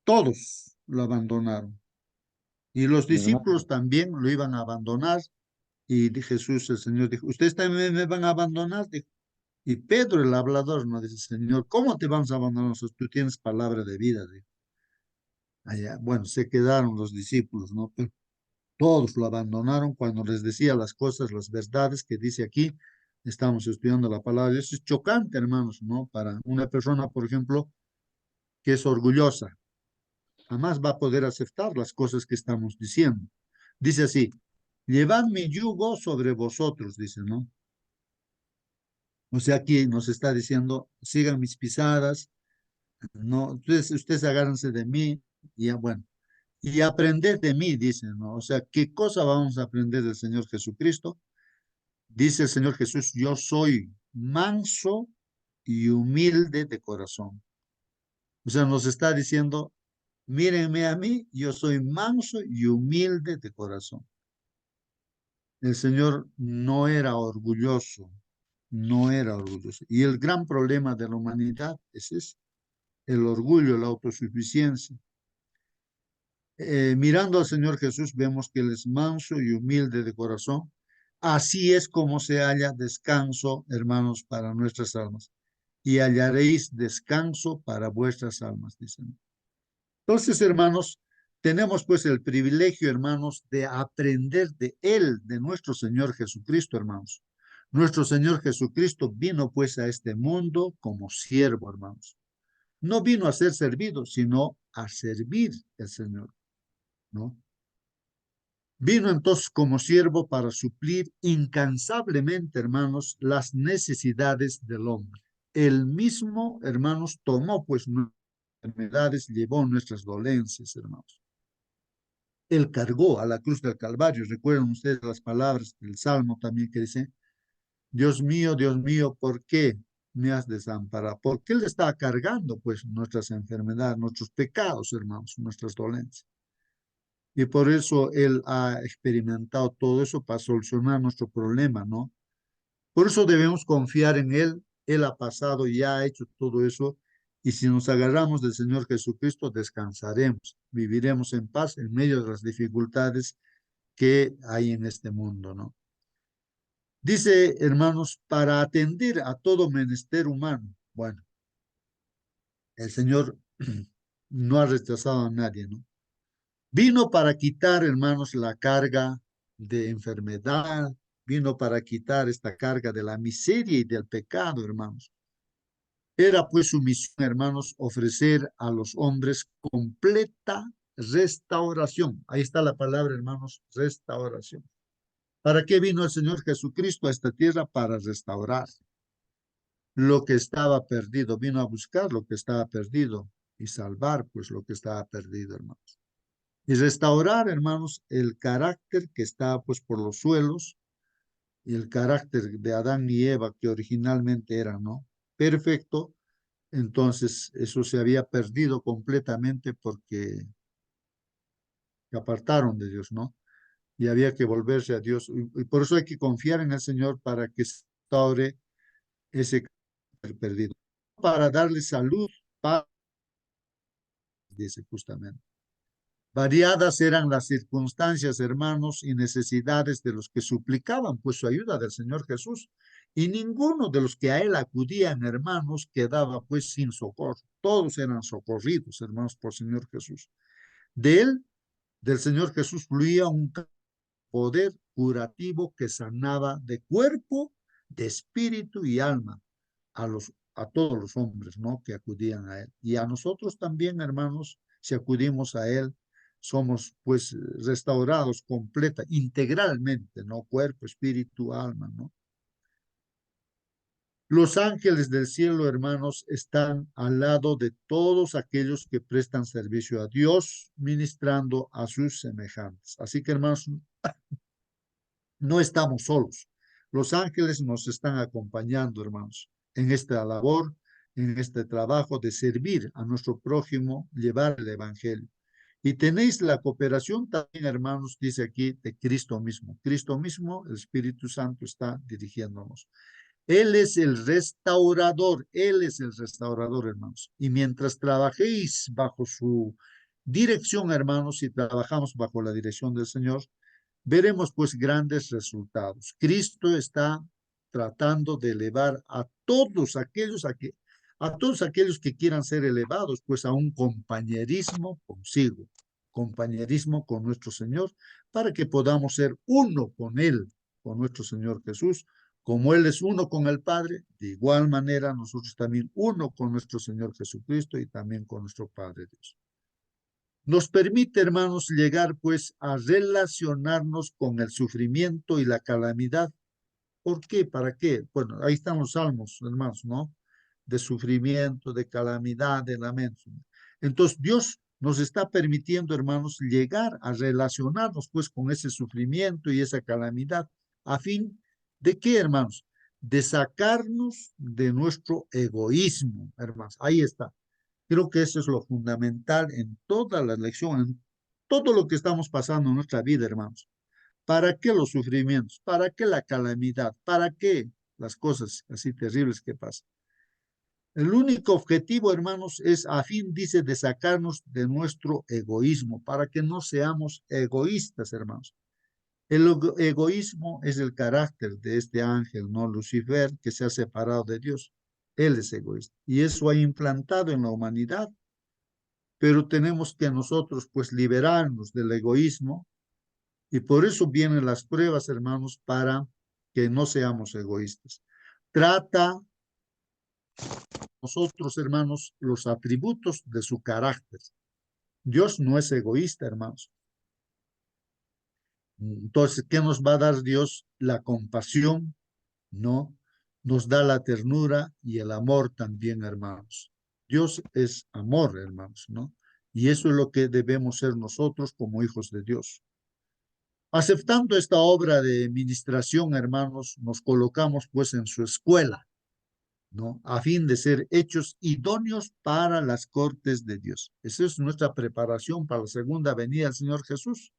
todos lo abandonaron. Y los discípulos Hermano, también lo iban a abandonar, y Jesús, el Señor, dijo, ¿ustedes también me van a abandonar? Dijo, Y Pedro, el hablador, no dice, Señor, ¿cómo te vamos a abandonar nosotros? Tú tienes palabra de vida. Allá, bueno, se quedaron los discípulos, ¿no? Pero todos lo abandonaron cuando les decía las cosas, las verdades que dice aquí. Estamos estudiando la palabra de Dios. Es chocante, hermanos, ¿no? Para una persona, por ejemplo, que es orgullosa, jamás va a poder aceptar las cosas que estamos diciendo. Dice así, llevad mi yugo sobre vosotros, dice, ¿no? O sea, aquí nos está diciendo, sigan mis pisadas, no, ustedes agárrense de mí, y ya, bueno, y aprended de mí, dice, ¿no? O sea, ¿qué cosa vamos a aprender del Señor Jesucristo? Dice el Señor Jesús, yo soy manso y humilde de corazón. O sea, nos está diciendo, mírenme a mí, yo soy manso y humilde de corazón. El Señor no era orgulloso, no era orgulloso. Y el gran problema de la humanidad es ese, el orgullo, la autosuficiencia. Mirando al Señor Jesús, vemos que Él es manso y humilde de corazón. Así es como se halla descanso, hermanos, para nuestras almas. Y hallaréis descanso para vuestras almas, dicen. Entonces, hermanos, tenemos pues el privilegio, hermanos, de aprender de Él, de nuestro Señor Jesucristo, hermanos. Nuestro Señor Jesucristo vino pues a este mundo como siervo, hermanos. No vino a ser servido, sino a servir al Señor, ¿no? Vino entonces como siervo para suplir incansablemente, hermanos, las necesidades del hombre. Él mismo, hermanos, tomó pues nuestras enfermedades, llevó nuestras dolencias, hermanos. Él cargó a la cruz del Calvario. Recuerdan ustedes las palabras del Salmo también que dice, Dios mío, ¿por qué me has desamparado? Porque Él estaba cargando pues nuestras enfermedades, nuestros pecados, hermanos, nuestras dolencias. Y por eso Él ha experimentado todo eso para solucionar nuestro problema, ¿no? Por eso debemos confiar en Él. Él ha pasado y ya ha hecho todo eso. Y si nos agarramos del Señor Jesucristo, descansaremos, viviremos en paz en medio de las dificultades que hay en este mundo, ¿no? Dice, hermanos, para atender a todo menester humano. Bueno, el Señor no ha rechazado a nadie, ¿no? Vino para quitar, hermanos, la carga de enfermedad, vino para quitar esta carga de la miseria y del pecado, hermanos. Era pues su misión, hermanos, ofrecer a los hombres completa restauración. Ahí está la palabra, hermanos, restauración. ¿Para qué vino el Señor Jesucristo a esta tierra? Para restaurar lo que estaba perdido. Vino a buscar lo que estaba perdido y salvar pues lo que estaba perdido, hermanos. Y restaurar, hermanos, el carácter que estaba pues por los suelos y el carácter de Adán y Eva que originalmente era, ¿no? Perfecto. Entonces eso se había perdido completamente porque se apartaron de Dios, ¿no? Y había que volverse a Dios. Y por eso hay que confiar en el Señor para que se restaure ese carácter perdido. Para darle salud, paz, dice justamente. Variadas eran las circunstancias, hermanos, y necesidades de los que suplicaban pues su ayuda del Señor Jesús. Y ninguno de los que a él acudían, hermanos, quedaba pues sin socorro. Todos eran socorridos, hermanos, por el Señor Jesús. De él, del Señor Jesús, fluía un poder curativo que sanaba de cuerpo, de espíritu y alma a todos los hombres, ¿no? Que acudían a él. Y a nosotros también, hermanos, si acudimos a él, somos pues restaurados completa, integralmente, ¿no? Cuerpo, espíritu, alma, ¿no? Los ángeles del cielo, hermanos, están al lado de todos aquellos que prestan servicio a Dios, ministrando a sus semejantes. Así que, hermanos, no estamos solos. Los ángeles nos están acompañando, hermanos, en esta labor, en este trabajo de servir a nuestro prójimo, llevar el evangelio. Y tenéis la cooperación también, hermanos, dice aquí, de Cristo mismo. Cristo mismo, el Espíritu Santo está dirigiéndonos. Él es el restaurador, hermanos. Y mientras trabajéis bajo su dirección, hermanos, y trabajamos bajo la dirección del Señor, veremos pues grandes resultados. Cristo está tratando de elevar a todos aquellos que quieran ser elevados, pues a un compañerismo consigo, compañerismo con nuestro Señor, para que podamos ser uno con Él, con nuestro Señor Jesús. Como Él es uno con el Padre, de igual manera nosotros también uno con nuestro Señor Jesucristo y también con nuestro Padre Dios. Nos permite, hermanos, llegar pues a relacionarnos con el sufrimiento y la calamidad. ¿Por qué? ¿Para qué? Bueno, ahí están los salmos, hermanos, ¿no? De sufrimiento, de calamidad, de lamento. Entonces, Dios nos está permitiendo, hermanos, llegar a relacionarnos pues con ese sufrimiento y esa calamidad. ¿A fin de qué, hermanos? De sacarnos de nuestro egoísmo, hermanos. Ahí está. Creo que eso es lo fundamental en toda la lección, en todo lo que estamos pasando en nuestra vida, hermanos. ¿Para qué los sufrimientos? ¿Para qué la calamidad? ¿Para qué las cosas así terribles que pasan? El único objetivo, hermanos, es a fin, dice, de sacarnos de nuestro egoísmo, para que no seamos egoístas, hermanos. El egoísmo es el carácter de este ángel, ¿no? Lucifer, que se ha separado de Dios. Él es egoísta. Y eso ha implantado en la humanidad. Pero tenemos que nosotros, pues, liberarnos del egoísmo. Y por eso vienen las pruebas, hermanos, para que no seamos egoístas. Trata nosotros, hermanos, los atributos de su carácter. Dios no es egoísta, hermanos. Entonces, ¿qué nos va a dar Dios? La compasión, ¿no? Nos da la ternura y el amor también, hermanos. Dios es amor, hermanos, ¿no? Y eso es lo que debemos ser nosotros como hijos de Dios. Aceptando esta obra de ministración, hermanos, nos colocamos pues en su escuela, ¿no? A fin de ser hechos idóneos para las cortes de Dios. Esa es nuestra preparación para la segunda venida del Señor Jesús,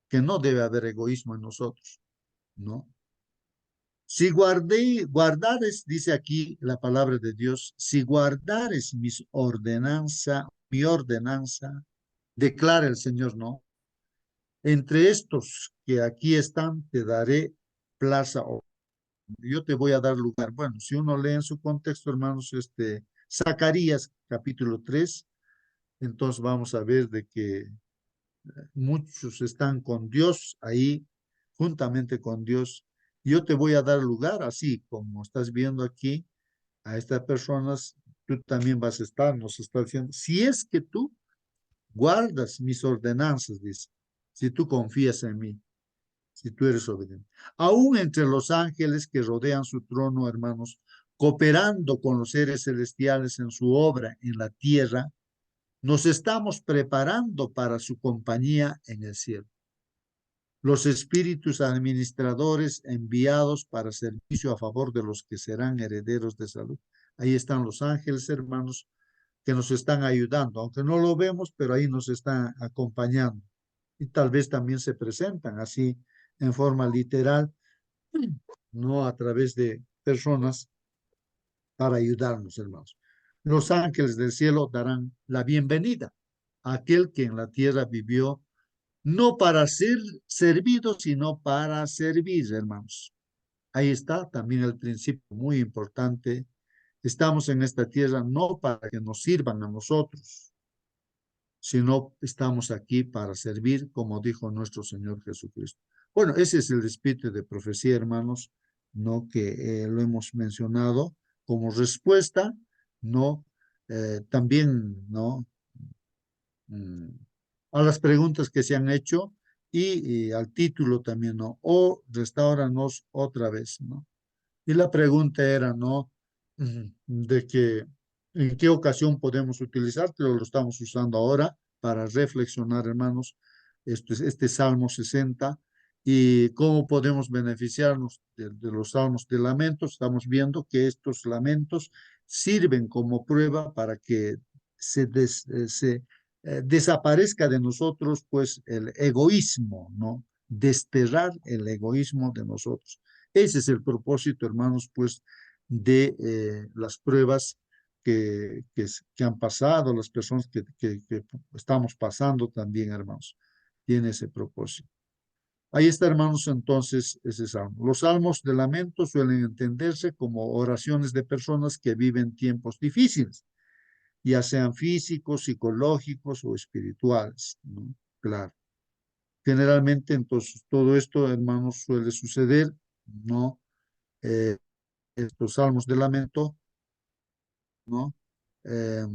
que no debe haber egoísmo en nosotros, ¿no? Si guardares, dice aquí la palabra de Dios, si guardares mi ordenanza, declara el Señor, ¿no? Entre estos que aquí están, te daré plaza. Yo te voy a dar lugar. Bueno, si uno lee en su contexto, hermanos, Zacarías capítulo 3, entonces vamos a ver de que muchos están con Dios ahí, juntamente con Dios. Yo te voy a dar lugar, así como estás viendo aquí a estas personas, tú también vas a estar, nos está diciendo, si es que tú guardas mis ordenanzas, dice, si tú confías en mí, si tú eres obediente. Aún entre los ángeles que rodean su trono, hermanos, cooperando con los seres celestiales en su obra en la tierra, nos estamos preparando para su compañía en el cielo. Los espíritus administradores enviados para servicio a favor de los que serán herederos de salud. Ahí están los ángeles, hermanos, que nos están ayudando, aunque no lo vemos, pero ahí nos están acompañando. Y tal vez también se presentan así en forma literal, no a través de personas para ayudarnos, hermanos. Los ángeles del cielo darán la bienvenida a aquel que en la tierra vivió no para ser servido, sino para servir, hermanos. Ahí está también el principio muy importante. Estamos en esta tierra no para que nos sirvan a nosotros, sino estamos aquí para servir, como dijo nuestro Señor Jesucristo. Bueno, ese es el espíritu de profecía, hermanos, no que lo hemos mencionado como respuesta, no también, no a las preguntas que se han hecho y al título también, ¿no? O restauranos otra vez, ¿no? Y la pregunta era, ¿no? De que en qué ocasión podemos utilizar, pero lo estamos usando ahora para reflexionar, hermanos, este Salmo 60 y cómo podemos beneficiarnos de los salmos de lamentos. Estamos viendo que estos lamentos sirven como prueba para que se desaparezca de nosotros, pues, el egoísmo, ¿no? Desterrar el egoísmo de nosotros. Ese es el propósito, hermanos, pues, de las pruebas que han pasado, las personas que estamos pasando también, hermanos, tiene ese propósito. Ahí está, hermanos, entonces ese salmo. Los salmos de lamento suelen entenderse como oraciones de personas que viven tiempos difíciles, ya sean físicos, psicológicos o espirituales, ¿no? Claro. Generalmente, entonces, todo esto, hermanos, suele suceder, ¿no? Estos salmos de lamento, ¿no? Eh,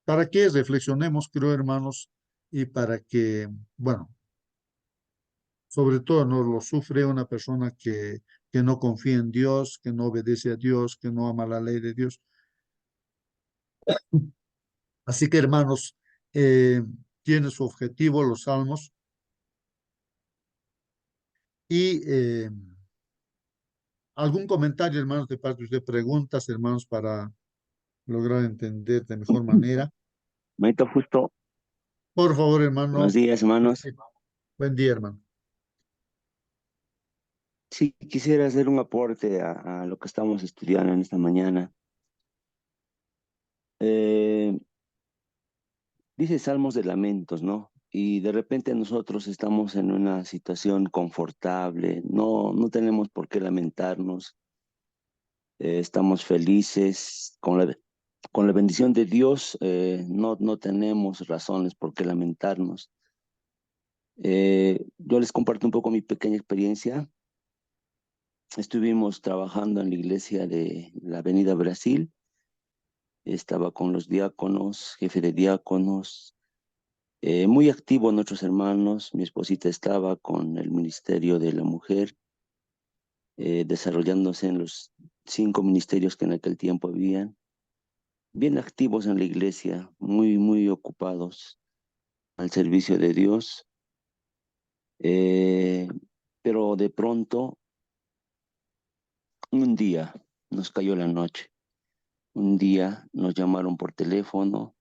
para que reflexionemos, creo, hermanos, y para que, bueno, sobre todo no lo sufre una persona que no confía en Dios, que no obedece a Dios, que no ama la ley de Dios. Así que, hermanos, tiene su objetivo los salmos y algún comentario, hermanos, de parte de usted, preguntas, hermanos, para lograr entender de mejor manera. Maito, justo, Por favor, buenos hermano. días, hermanos. Buen día, hermano. Sí, quisiera hacer un aporte a lo que estamos estudiando en esta mañana. Eh, Dice Salmos de Lamentos, ¿no? Y de repente nosotros estamos en una situación confortable, no tenemos por qué lamentarnos, estamos felices con la bendición de Dios, no tenemos razones por qué lamentarnos. Yo les comparto un poco mi pequeña experiencia. Estuvimos trabajando en la iglesia de la Avenida Brasil. Estaba con los diáconos, jefe de diáconos, muy activo nuestros hermanos. Mi esposita estaba con el Ministerio de la Mujer, desarrollándose en los 5 ministerios que en aquel tiempo habían. Bien activos en la iglesia, muy ocupados al servicio de Dios. Pero de pronto, un día nos cayó la noche. Un día nos llamaron por teléfono,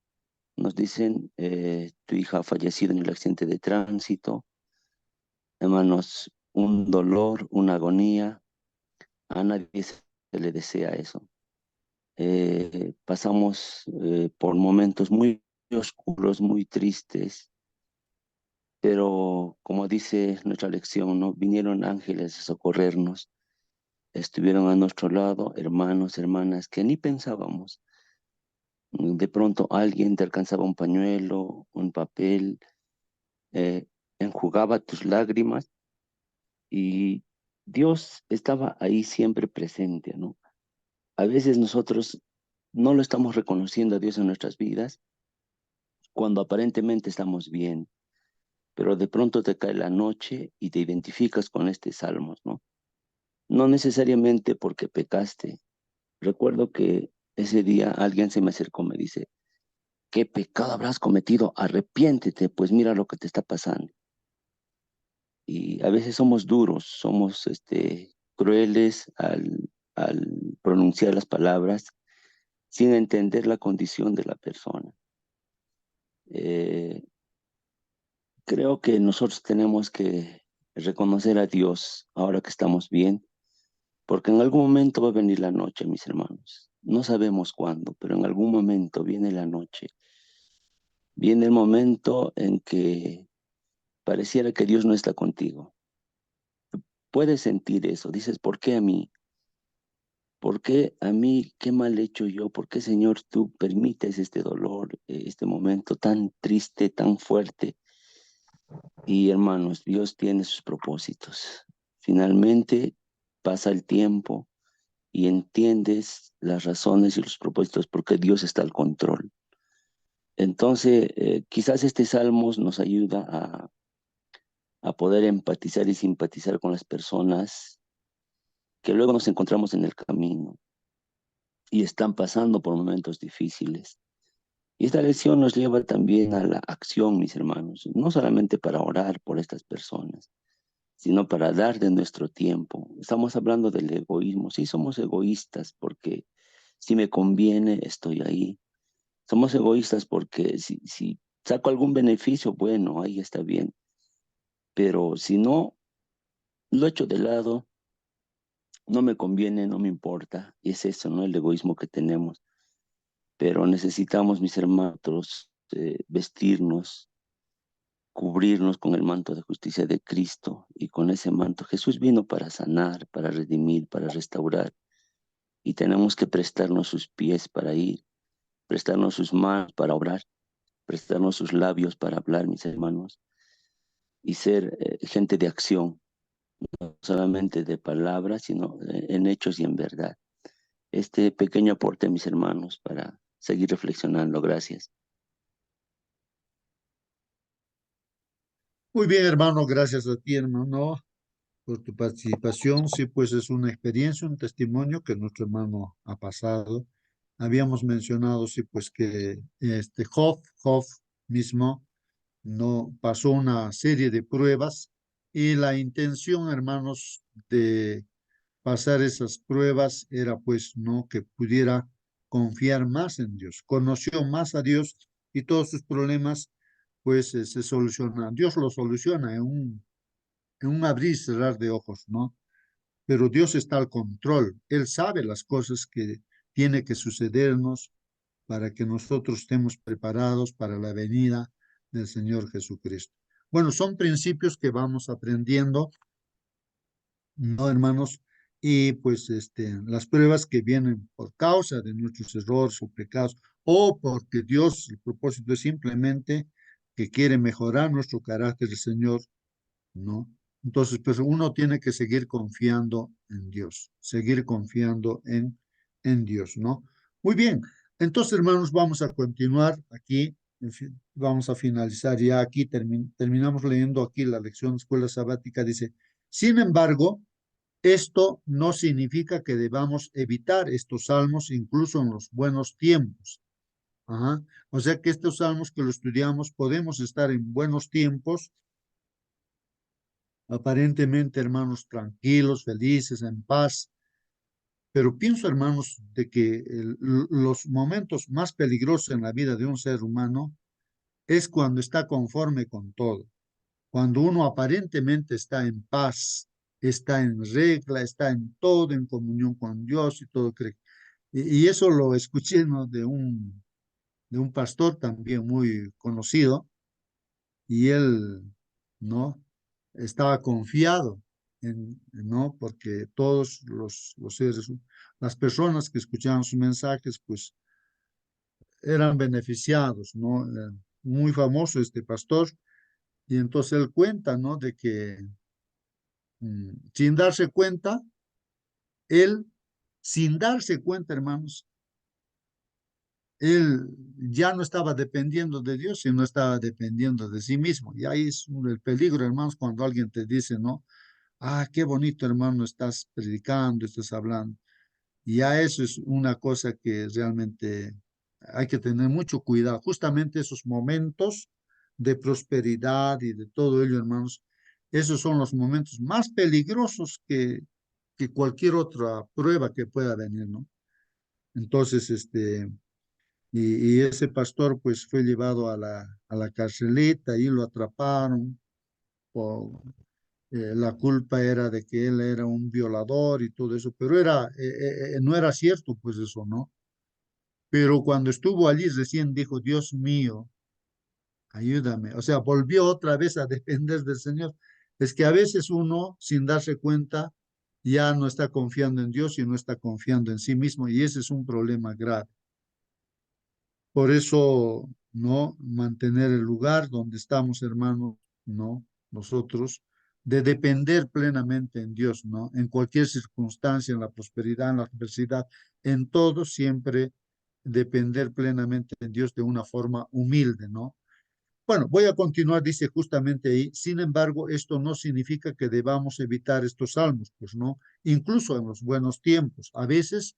nos dicen, tu hija ha fallecido en el accidente de tránsito. Hermanos, un dolor, una agonía, a nadie se le desea eso. Pasamos por momentos muy oscuros, muy tristes, pero como dice nuestra lección, ¿no? Vinieron ángeles a socorrernos, estuvieron a nuestro lado, hermanos, hermanas, que ni pensábamos. De pronto alguien te alcanzaba un pañuelo, un papel, enjugaba tus lágrimas y Dios estaba ahí siempre presente, ¿no? A veces nosotros no lo estamos reconociendo a Dios en nuestras vidas cuando aparentemente estamos bien, pero de pronto te cae la noche y te identificas con este salmos, ¿no? No necesariamente porque pecaste. Recuerdo que ese día alguien se me acercó y me dice, ¿qué pecado habrás cometido? Arrepiéntete, pues mira lo que te está pasando. Y a veces somos duros, somos crueles al pronunciar las palabras sin entender la condición de la persona. Creo que nosotros tenemos que reconocer a Dios ahora que estamos bien, porque en algún momento va a venir la noche, mis hermanos. No sabemos cuándo, pero en algún momento viene la noche. Viene el momento en que pareciera que Dios no está contigo. Puedes sentir eso. Dices, ¿por qué a mí? ¿Por qué a mí? ¿Qué mal he hecho yo? ¿Por qué, Señor, tú permites este dolor, este momento tan triste, tan fuerte? Y hermanos, Dios tiene sus propósitos. Finalmente pasa el tiempo y entiendes las razones y los propósitos porque Dios está al control. Entonces, quizás este Salmos nos ayuda a poder empatizar y simpatizar con las personas que luego nos encontramos en el camino y están pasando por momentos difíciles. Y esta lección nos lleva también a la acción, mis hermanos, no solamente para orar por estas personas, sino para dar de nuestro tiempo. Estamos hablando del egoísmo. Sí, somos egoístas porque si me conviene, estoy ahí. Somos egoístas porque si saco algún beneficio, bueno, ahí está bien. Pero si no, lo echo de lado, no me conviene, no me importa. Y es eso, ¿no? El egoísmo que tenemos. Pero necesitamos, mis hermanos, vestirnos cubrirnos con el manto de justicia de Cristo, y con ese manto Jesús vino para sanar, para redimir, para restaurar, y tenemos que prestarnos sus pies para ir, prestarnos sus manos para obrar, prestarnos sus labios para hablar, mis hermanos, y ser gente de acción, no solamente de palabras, sino en hechos y en verdad. Este pequeño aporte, mis hermanos, para seguir reflexionando. Gracias. Muy bien, hermano, gracias a ti, hermano, por tu participación. Sí, pues es una experiencia, un testimonio que nuestro hermano ha pasado. Habíamos mencionado, sí, pues que Job mismo no pasó una serie de pruebas y la intención, hermanos, de pasar esas pruebas era pues no que pudiera confiar más en Dios, conoció más a Dios y todos sus problemas pues se solucionan. Dios lo soluciona en un abrir y cerrar de ojos, ¿no? Pero Dios está al control, Él sabe las cosas que tiene que sucedernos para que nosotros estemos preparados para la venida del Señor Jesucristo. Bueno, son principios que vamos aprendiendo, ¿no, hermanos? Y pues las pruebas que vienen por causa de nuestros errores o pecados, o porque Dios, el propósito es simplemente que quiere mejorar nuestro carácter, el Señor, ¿no? Entonces, pues uno tiene que seguir confiando en Dios, seguir confiando en Dios, ¿no? Muy bien, entonces, hermanos, vamos a continuar aquí, en fin, vamos a finalizar ya aquí, terminamos leyendo aquí la lección de escuela sabática, dice, sin embargo, esto no significa que debamos evitar estos salmos incluso en los buenos tiempos. Ajá. O sea que estos salmos que lo estudiamos podemos estar en buenos tiempos, aparentemente, hermanos, tranquilos, felices, en paz. Pero pienso, hermanos, de que los momentos más peligrosos en la vida de un ser humano es cuando está conforme con todo, cuando uno aparentemente está en paz, está en regla, está en todo, en comunión con Dios y todo. Y eso lo escuché, ¿no?, de un pastor también muy conocido, y él, ¿no?, estaba confiado ¿no? Porque todos los seres, las personas que escuchaban sus mensajes, pues eran beneficiados, ¿no? Muy famoso este pastor, y entonces él cuenta, ¿no?, de que sin darse cuenta, él, sin darse cuenta, hermanos, él ya no estaba dependiendo de Dios, sino estaba dependiendo de sí mismo. Y ahí es el peligro, hermanos, cuando alguien te dice, ¿no? Ah, qué bonito, hermano, estás predicando, estás hablando. Y ya eso es una cosa que realmente hay que tener mucho cuidado. Justamente esos momentos de prosperidad y de todo ello, hermanos, esos son los momentos más peligrosos que cualquier otra prueba que pueda venir, ¿no? Entonces, y ese pastor pues fue llevado a la carcelita y lo atraparon. Por, la culpa era de que él era un violador y todo eso, pero no era cierto pues eso, ¿no? Pero cuando estuvo allí recién dijo, Dios mío, ayúdame. O sea, volvió otra vez a depender del Señor. Es que a veces uno, sin darse cuenta, ya no está confiando en Dios y no está confiando en sí mismo, y ese es un problema grave. Por eso, ¿no?, mantener el lugar donde estamos, hermanos, ¿no?, nosotros, de depender plenamente en Dios, ¿no? En cualquier circunstancia, en la prosperidad, en la adversidad, en todo, siempre depender plenamente en Dios de una forma humilde, ¿no? Bueno, voy a continuar, dice justamente ahí, sin embargo, esto no significa que debamos evitar estos salmos, pues no, incluso en los buenos tiempos. A veces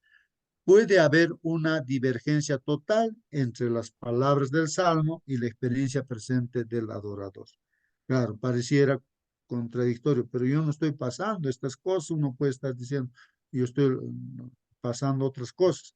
puede haber una divergencia total entre las palabras del salmo y la experiencia presente del adorador. Claro, pareciera contradictorio, pero yo no estoy pasando estas cosas, uno puede estar diciendo, yo estoy pasando otras cosas,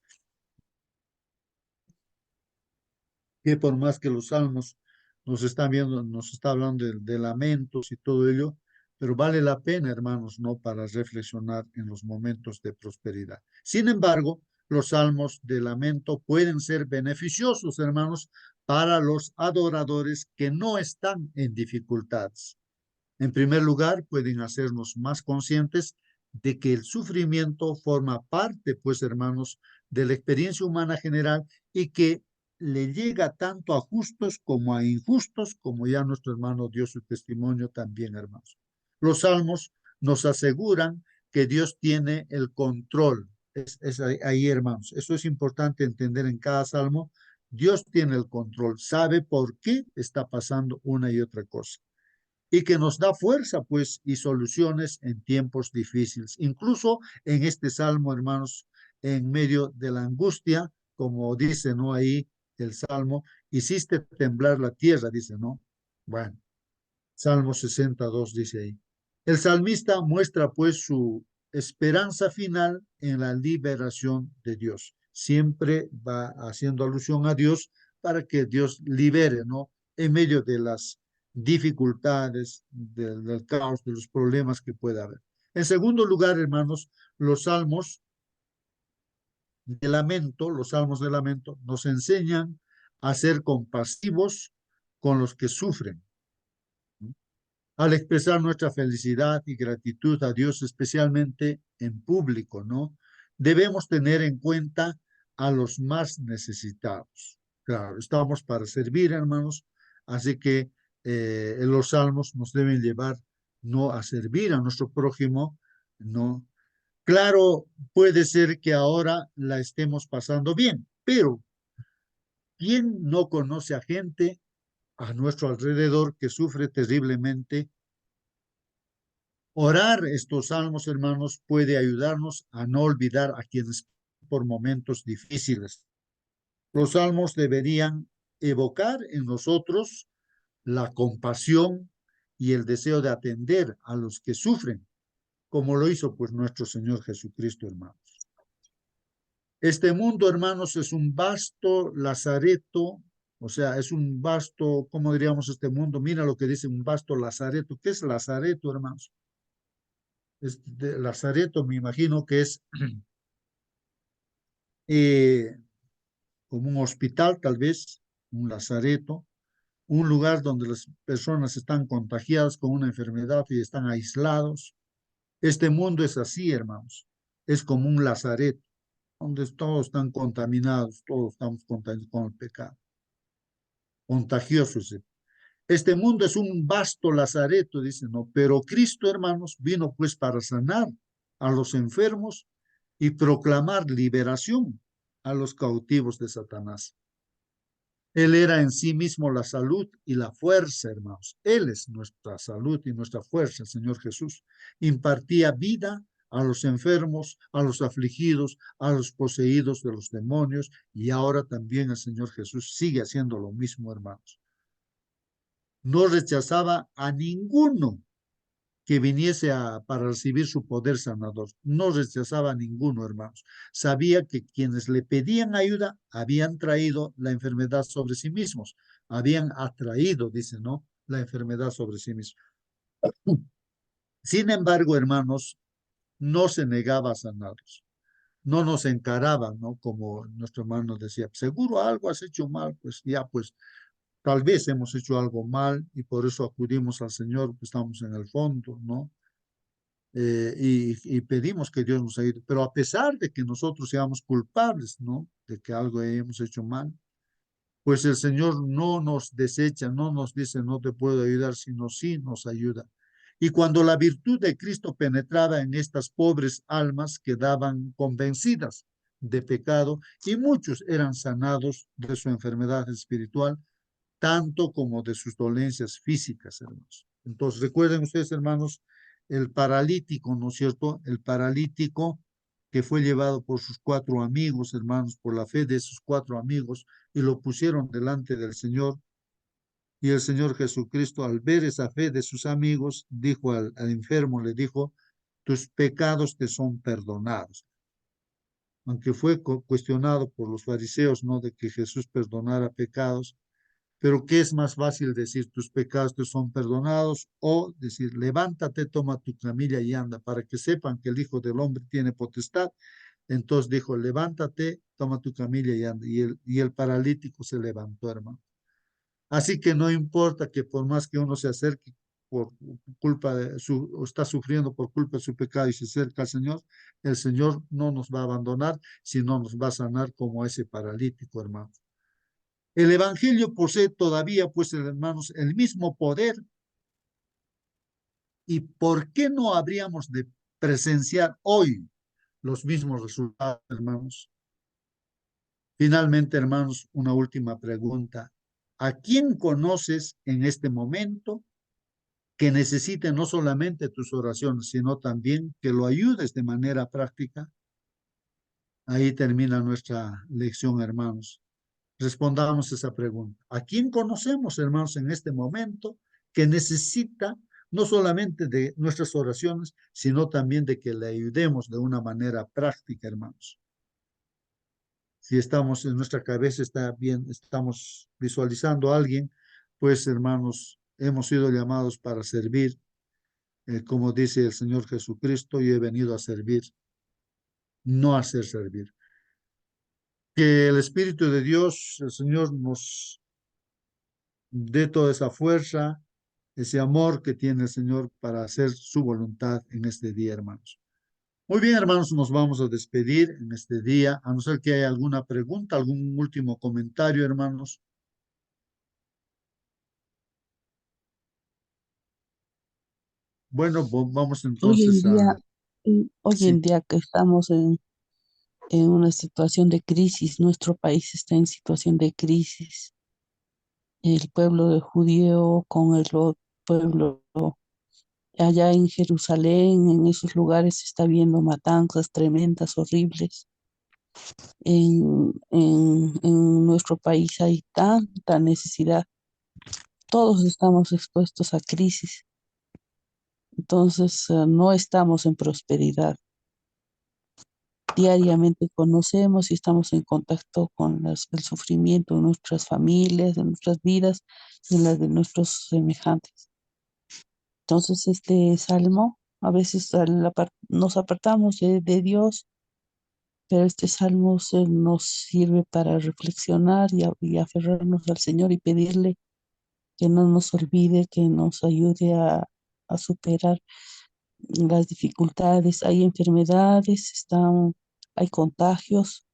que por más que los salmos nos están viendo, nos está hablando de lamentos y todo ello, pero vale la pena, hermanos, ¿no?, para reflexionar en los momentos de prosperidad. Sin embargo, los salmos de lamento pueden ser beneficiosos, hermanos, para los adoradores que no están en dificultades. En primer lugar, pueden hacernos más conscientes de que el sufrimiento forma parte, pues, hermanos, de la experiencia humana general y que le llega tanto a justos como a injustos, como ya nuestro hermano dio su testimonio también, hermanos. Los salmos nos aseguran que Dios tiene el control. Es ahí, hermanos. Eso es importante entender en cada salmo. Dios tiene el control, sabe por qué está pasando una y otra cosa y que nos da fuerza, pues, y soluciones en tiempos difíciles. Incluso en este salmo, hermanos, en medio de la angustia, como dice, ¿no? Ahí el salmo, hiciste temblar la tierra, dice, ¿no? Bueno, Salmo 62 dice ahí. El salmista muestra, pues, su esperanza final en la liberación de Dios. Siempre va haciendo alusión a Dios para que Dios libere, ¿no? En medio de las dificultades, del caos, de los problemas que pueda haber. En segundo lugar, hermanos, los salmos de lamento, los salmos de lamento, nos enseñan a ser compasivos con los que sufren. Al expresar nuestra felicidad y gratitud a Dios, especialmente en público, ¿no? Debemos tener en cuenta a los más necesitados. Claro, estamos para servir, hermanos, así que los salmos nos deben llevar no a servir a nuestro prójimo, no. Claro, puede ser que ahora la estemos pasando bien, pero ¿quién no conoce a gente a nuestro alrededor que sufre terriblemente? Orar estos salmos, hermanos, puede ayudarnos a no olvidar a quienes por momentos difíciles. Los salmos deberían evocar en nosotros la compasión y el deseo de atender a los que sufren, como lo hizo pues nuestro Señor Jesucristo, hermanos. Este mundo, hermanos, es un vasto lazareto, o sea, es un vasto, ¿cómo diríamos este mundo? Mira lo que dice un vasto lazareto. ¿Qué es lazareto, hermanos? Lazareto, me imagino que es como un hospital, tal vez, un lazareto, un lugar donde las personas están contagiadas con una enfermedad y están aislados. Este mundo es así, hermanos, es como un lazareto, donde todos están contaminados, todos estamos contaminados con el pecado, contagiosos. Este mundo es un vasto lazareto, dice, ¿no? Pero Cristo, hermanos, vino pues para sanar a los enfermos y proclamar liberación a los cautivos de Satanás. Él era en sí mismo la salud y la fuerza, hermanos. Él es nuestra salud y nuestra fuerza, el Señor Jesús. Impartía vida a los enfermos, a los afligidos, a los poseídos de los demonios, y ahora también el Señor Jesús sigue haciendo lo mismo, hermanos. No rechazaba a ninguno que viniese para recibir su poder sanador. No rechazaba a ninguno, hermanos. Sabía que quienes le pedían ayuda habían traído la enfermedad sobre sí mismos. Habían atraído, dice, ¿no? La enfermedad sobre sí mismos. Sin embargo, hermanos, no se negaba a sanarlos. No nos encaraba, ¿no? Como nuestro hermano decía, seguro algo has hecho mal, pues ya, pues tal vez hemos hecho algo mal y por eso acudimos al Señor, pues estamos en el fondo, ¿no? Y pedimos que Dios nos ayude. Pero a pesar de que nosotros seamos culpables, ¿no? De que algo hemos hecho mal, pues el Señor no nos desecha, no nos dice no te puedo ayudar, sino sí nos ayuda. Y cuando la virtud de Cristo penetraba en estas pobres almas, quedaban convencidas de pecado y muchos eran sanados de su enfermedad espiritual, tanto como de sus dolencias físicas, hermanos. Entonces, recuerden ustedes, hermanos, el paralítico, ¿no es cierto? El paralítico que fue llevado por sus 4 amigos, hermanos, por la fe de sus 4 amigos, y lo pusieron delante del Señor. Y el Señor Jesucristo, al ver esa fe de sus amigos, dijo al enfermo, le dijo, tus pecados te son perdonados. Aunque fue cuestionado por los fariseos, ¿no? De que Jesús perdonara pecados, pero ¿qué es más fácil decir tus pecados te son perdonados o decir levántate, toma tu camilla y anda, para que sepan que el Hijo del Hombre tiene potestad Entonces dijo, levántate, toma tu camilla y anda. Y el paralítico se levantó, hermano. Así que no importa que por más que uno se acerque por culpa de o está sufriendo por culpa de su pecado y se acerca al Señor, el Señor no nos va a abandonar, sino nos va a sanar como ese paralítico, hermano. El Evangelio posee todavía, pues, hermanos, el mismo poder. ¿Y por qué no habríamos de presenciar hoy los mismos resultados, hermanos? Finalmente, hermanos, una última pregunta. ¿A quién conoces en este momento que necesite no solamente tus oraciones, sino también que lo ayudes de manera práctica? Ahí termina nuestra lección, hermanos. Respondamos esa pregunta. ¿A quién conocemos, hermanos, en este momento que necesita no solamente de nuestras oraciones, sino también de que le ayudemos de una manera práctica, hermanos? Si estamos en nuestra cabeza, está bien, estamos visualizando a alguien, pues, hermanos, hemos sido llamados para servir. Como dice el Señor Jesucristo, yo he venido a servir, no a ser servir. Que el Espíritu de Dios, el Señor, nos dé toda esa fuerza, ese amor que tiene el Señor para hacer su voluntad en este día, hermanos. Muy bien, hermanos, nos vamos a despedir en este día, a no ser que haya alguna pregunta, algún último comentario, hermanos. Bueno, vamos Hoy en entonces día, a... hoy en Sí, día que estamos en una situación de crisis, nuestro país está en situación de crisis. El pueblo de judío con el pueblo allá en Jerusalén, en esos lugares se está viendo matanzas tremendas, horribles. En nuestro país hay tanta necesidad. Todos estamos expuestos a crisis. Entonces, no estamos en prosperidad. Diariamente conocemos y estamos en contacto con el sufrimiento de nuestras familias, de nuestras vidas y en las de nuestros semejantes. Entonces, este salmo, a veces nos apartamos de Dios, pero este salmo nos sirve para reflexionar y aferrarnos al Señor y pedirle que no nos olvide, que nos ayude a superar las dificultades. Hay enfermedades, hay contagios,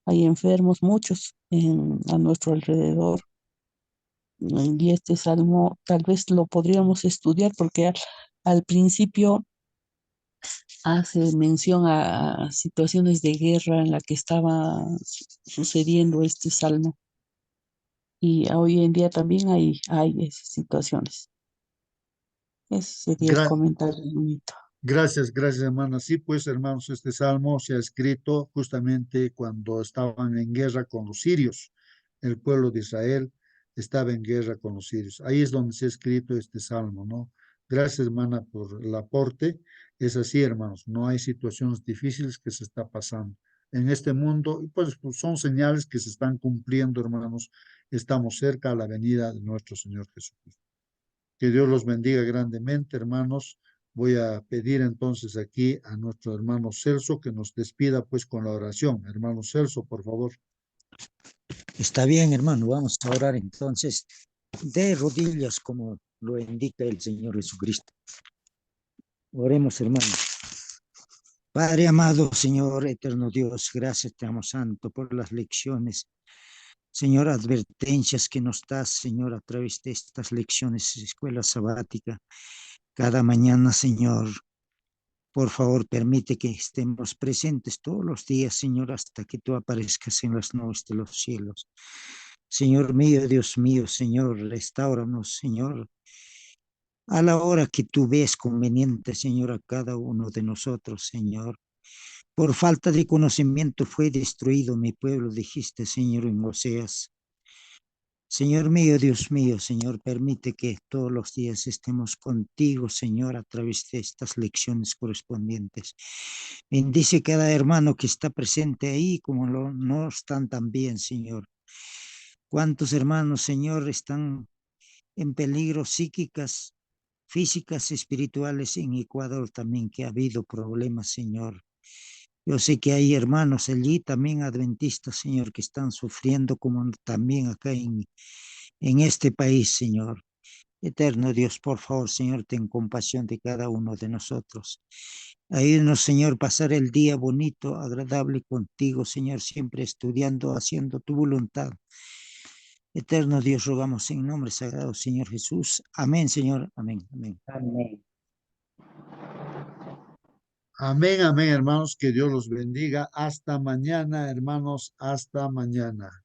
hay enfermos, muchos a nuestro alrededor. Y este salmo tal vez lo podríamos estudiar porque al principio hace mención a situaciones de guerra en la que estaba sucediendo este salmo. Y hoy en día también hay esas situaciones. Ese sería el gra- comentario. gracias, gracias, hermana. Sí, pues, hermanos, este salmo se ha escrito justamente cuando estaban en guerra con los sirios. El pueblo de Israel estaba en guerra con los sirios. Ahí es donde se ha escrito este salmo, ¿no? Gracias, hermana, por el aporte. Es así, hermanos, no hay situaciones difíciles que se está pasando en este mundo, y pues son señales que se están cumpliendo, hermanos. Estamos cerca a la venida de nuestro Señor Jesucristo. Que Dios los bendiga grandemente, hermanos. Voy a pedir entonces aquí a nuestro hermano Celso que nos despida pues con la oración. Hermano Celso, por favor. Está bien, hermano, vamos a orar entonces de rodillas como lo indica el Señor Jesucristo. Oremos, hermano. Padre amado, Señor eterno Dios, gracias te amo santo por las lecciones, Señor, advertencias que nos das, Señor, a través de estas lecciones, escuela sabática, cada mañana, Señor. Por favor, permite que estemos presentes todos los días, Señor, hasta que tú aparezcas en las nubes de los cielos. Señor mío, Dios mío, Señor, restáuranos, Señor, a la hora que tú ves conveniente, Señor, a cada uno de nosotros, Señor. Por falta de conocimiento fue destruido mi pueblo, dijiste, Señor, en Oseas. Señor mío, Dios mío, Señor, permite que todos los días estemos contigo, Señor, a través de estas lecciones correspondientes. Bendice cada hermano que está presente ahí, como no están también, Señor. ¿Cuántos hermanos, Señor, están en peligro psíquicas, físicas, espirituales en Ecuador también, que ha habido problemas, Señor? Yo sé que hay hermanos allí también adventistas, Señor, que están sufriendo como también acá en este país, Señor. Eterno Dios, por favor, Señor, ten compasión de cada uno de nosotros. Ayúdanos, Señor, pasar el día bonito, agradable contigo, Señor, siempre estudiando, haciendo tu voluntad. Eterno Dios, rogamos en nombre sagrado, Señor Jesús. Amén, Señor. Amén. Amén. Amén. Amén, amén, hermanos, que Dios los bendiga. Hasta mañana, hermanos, hasta mañana.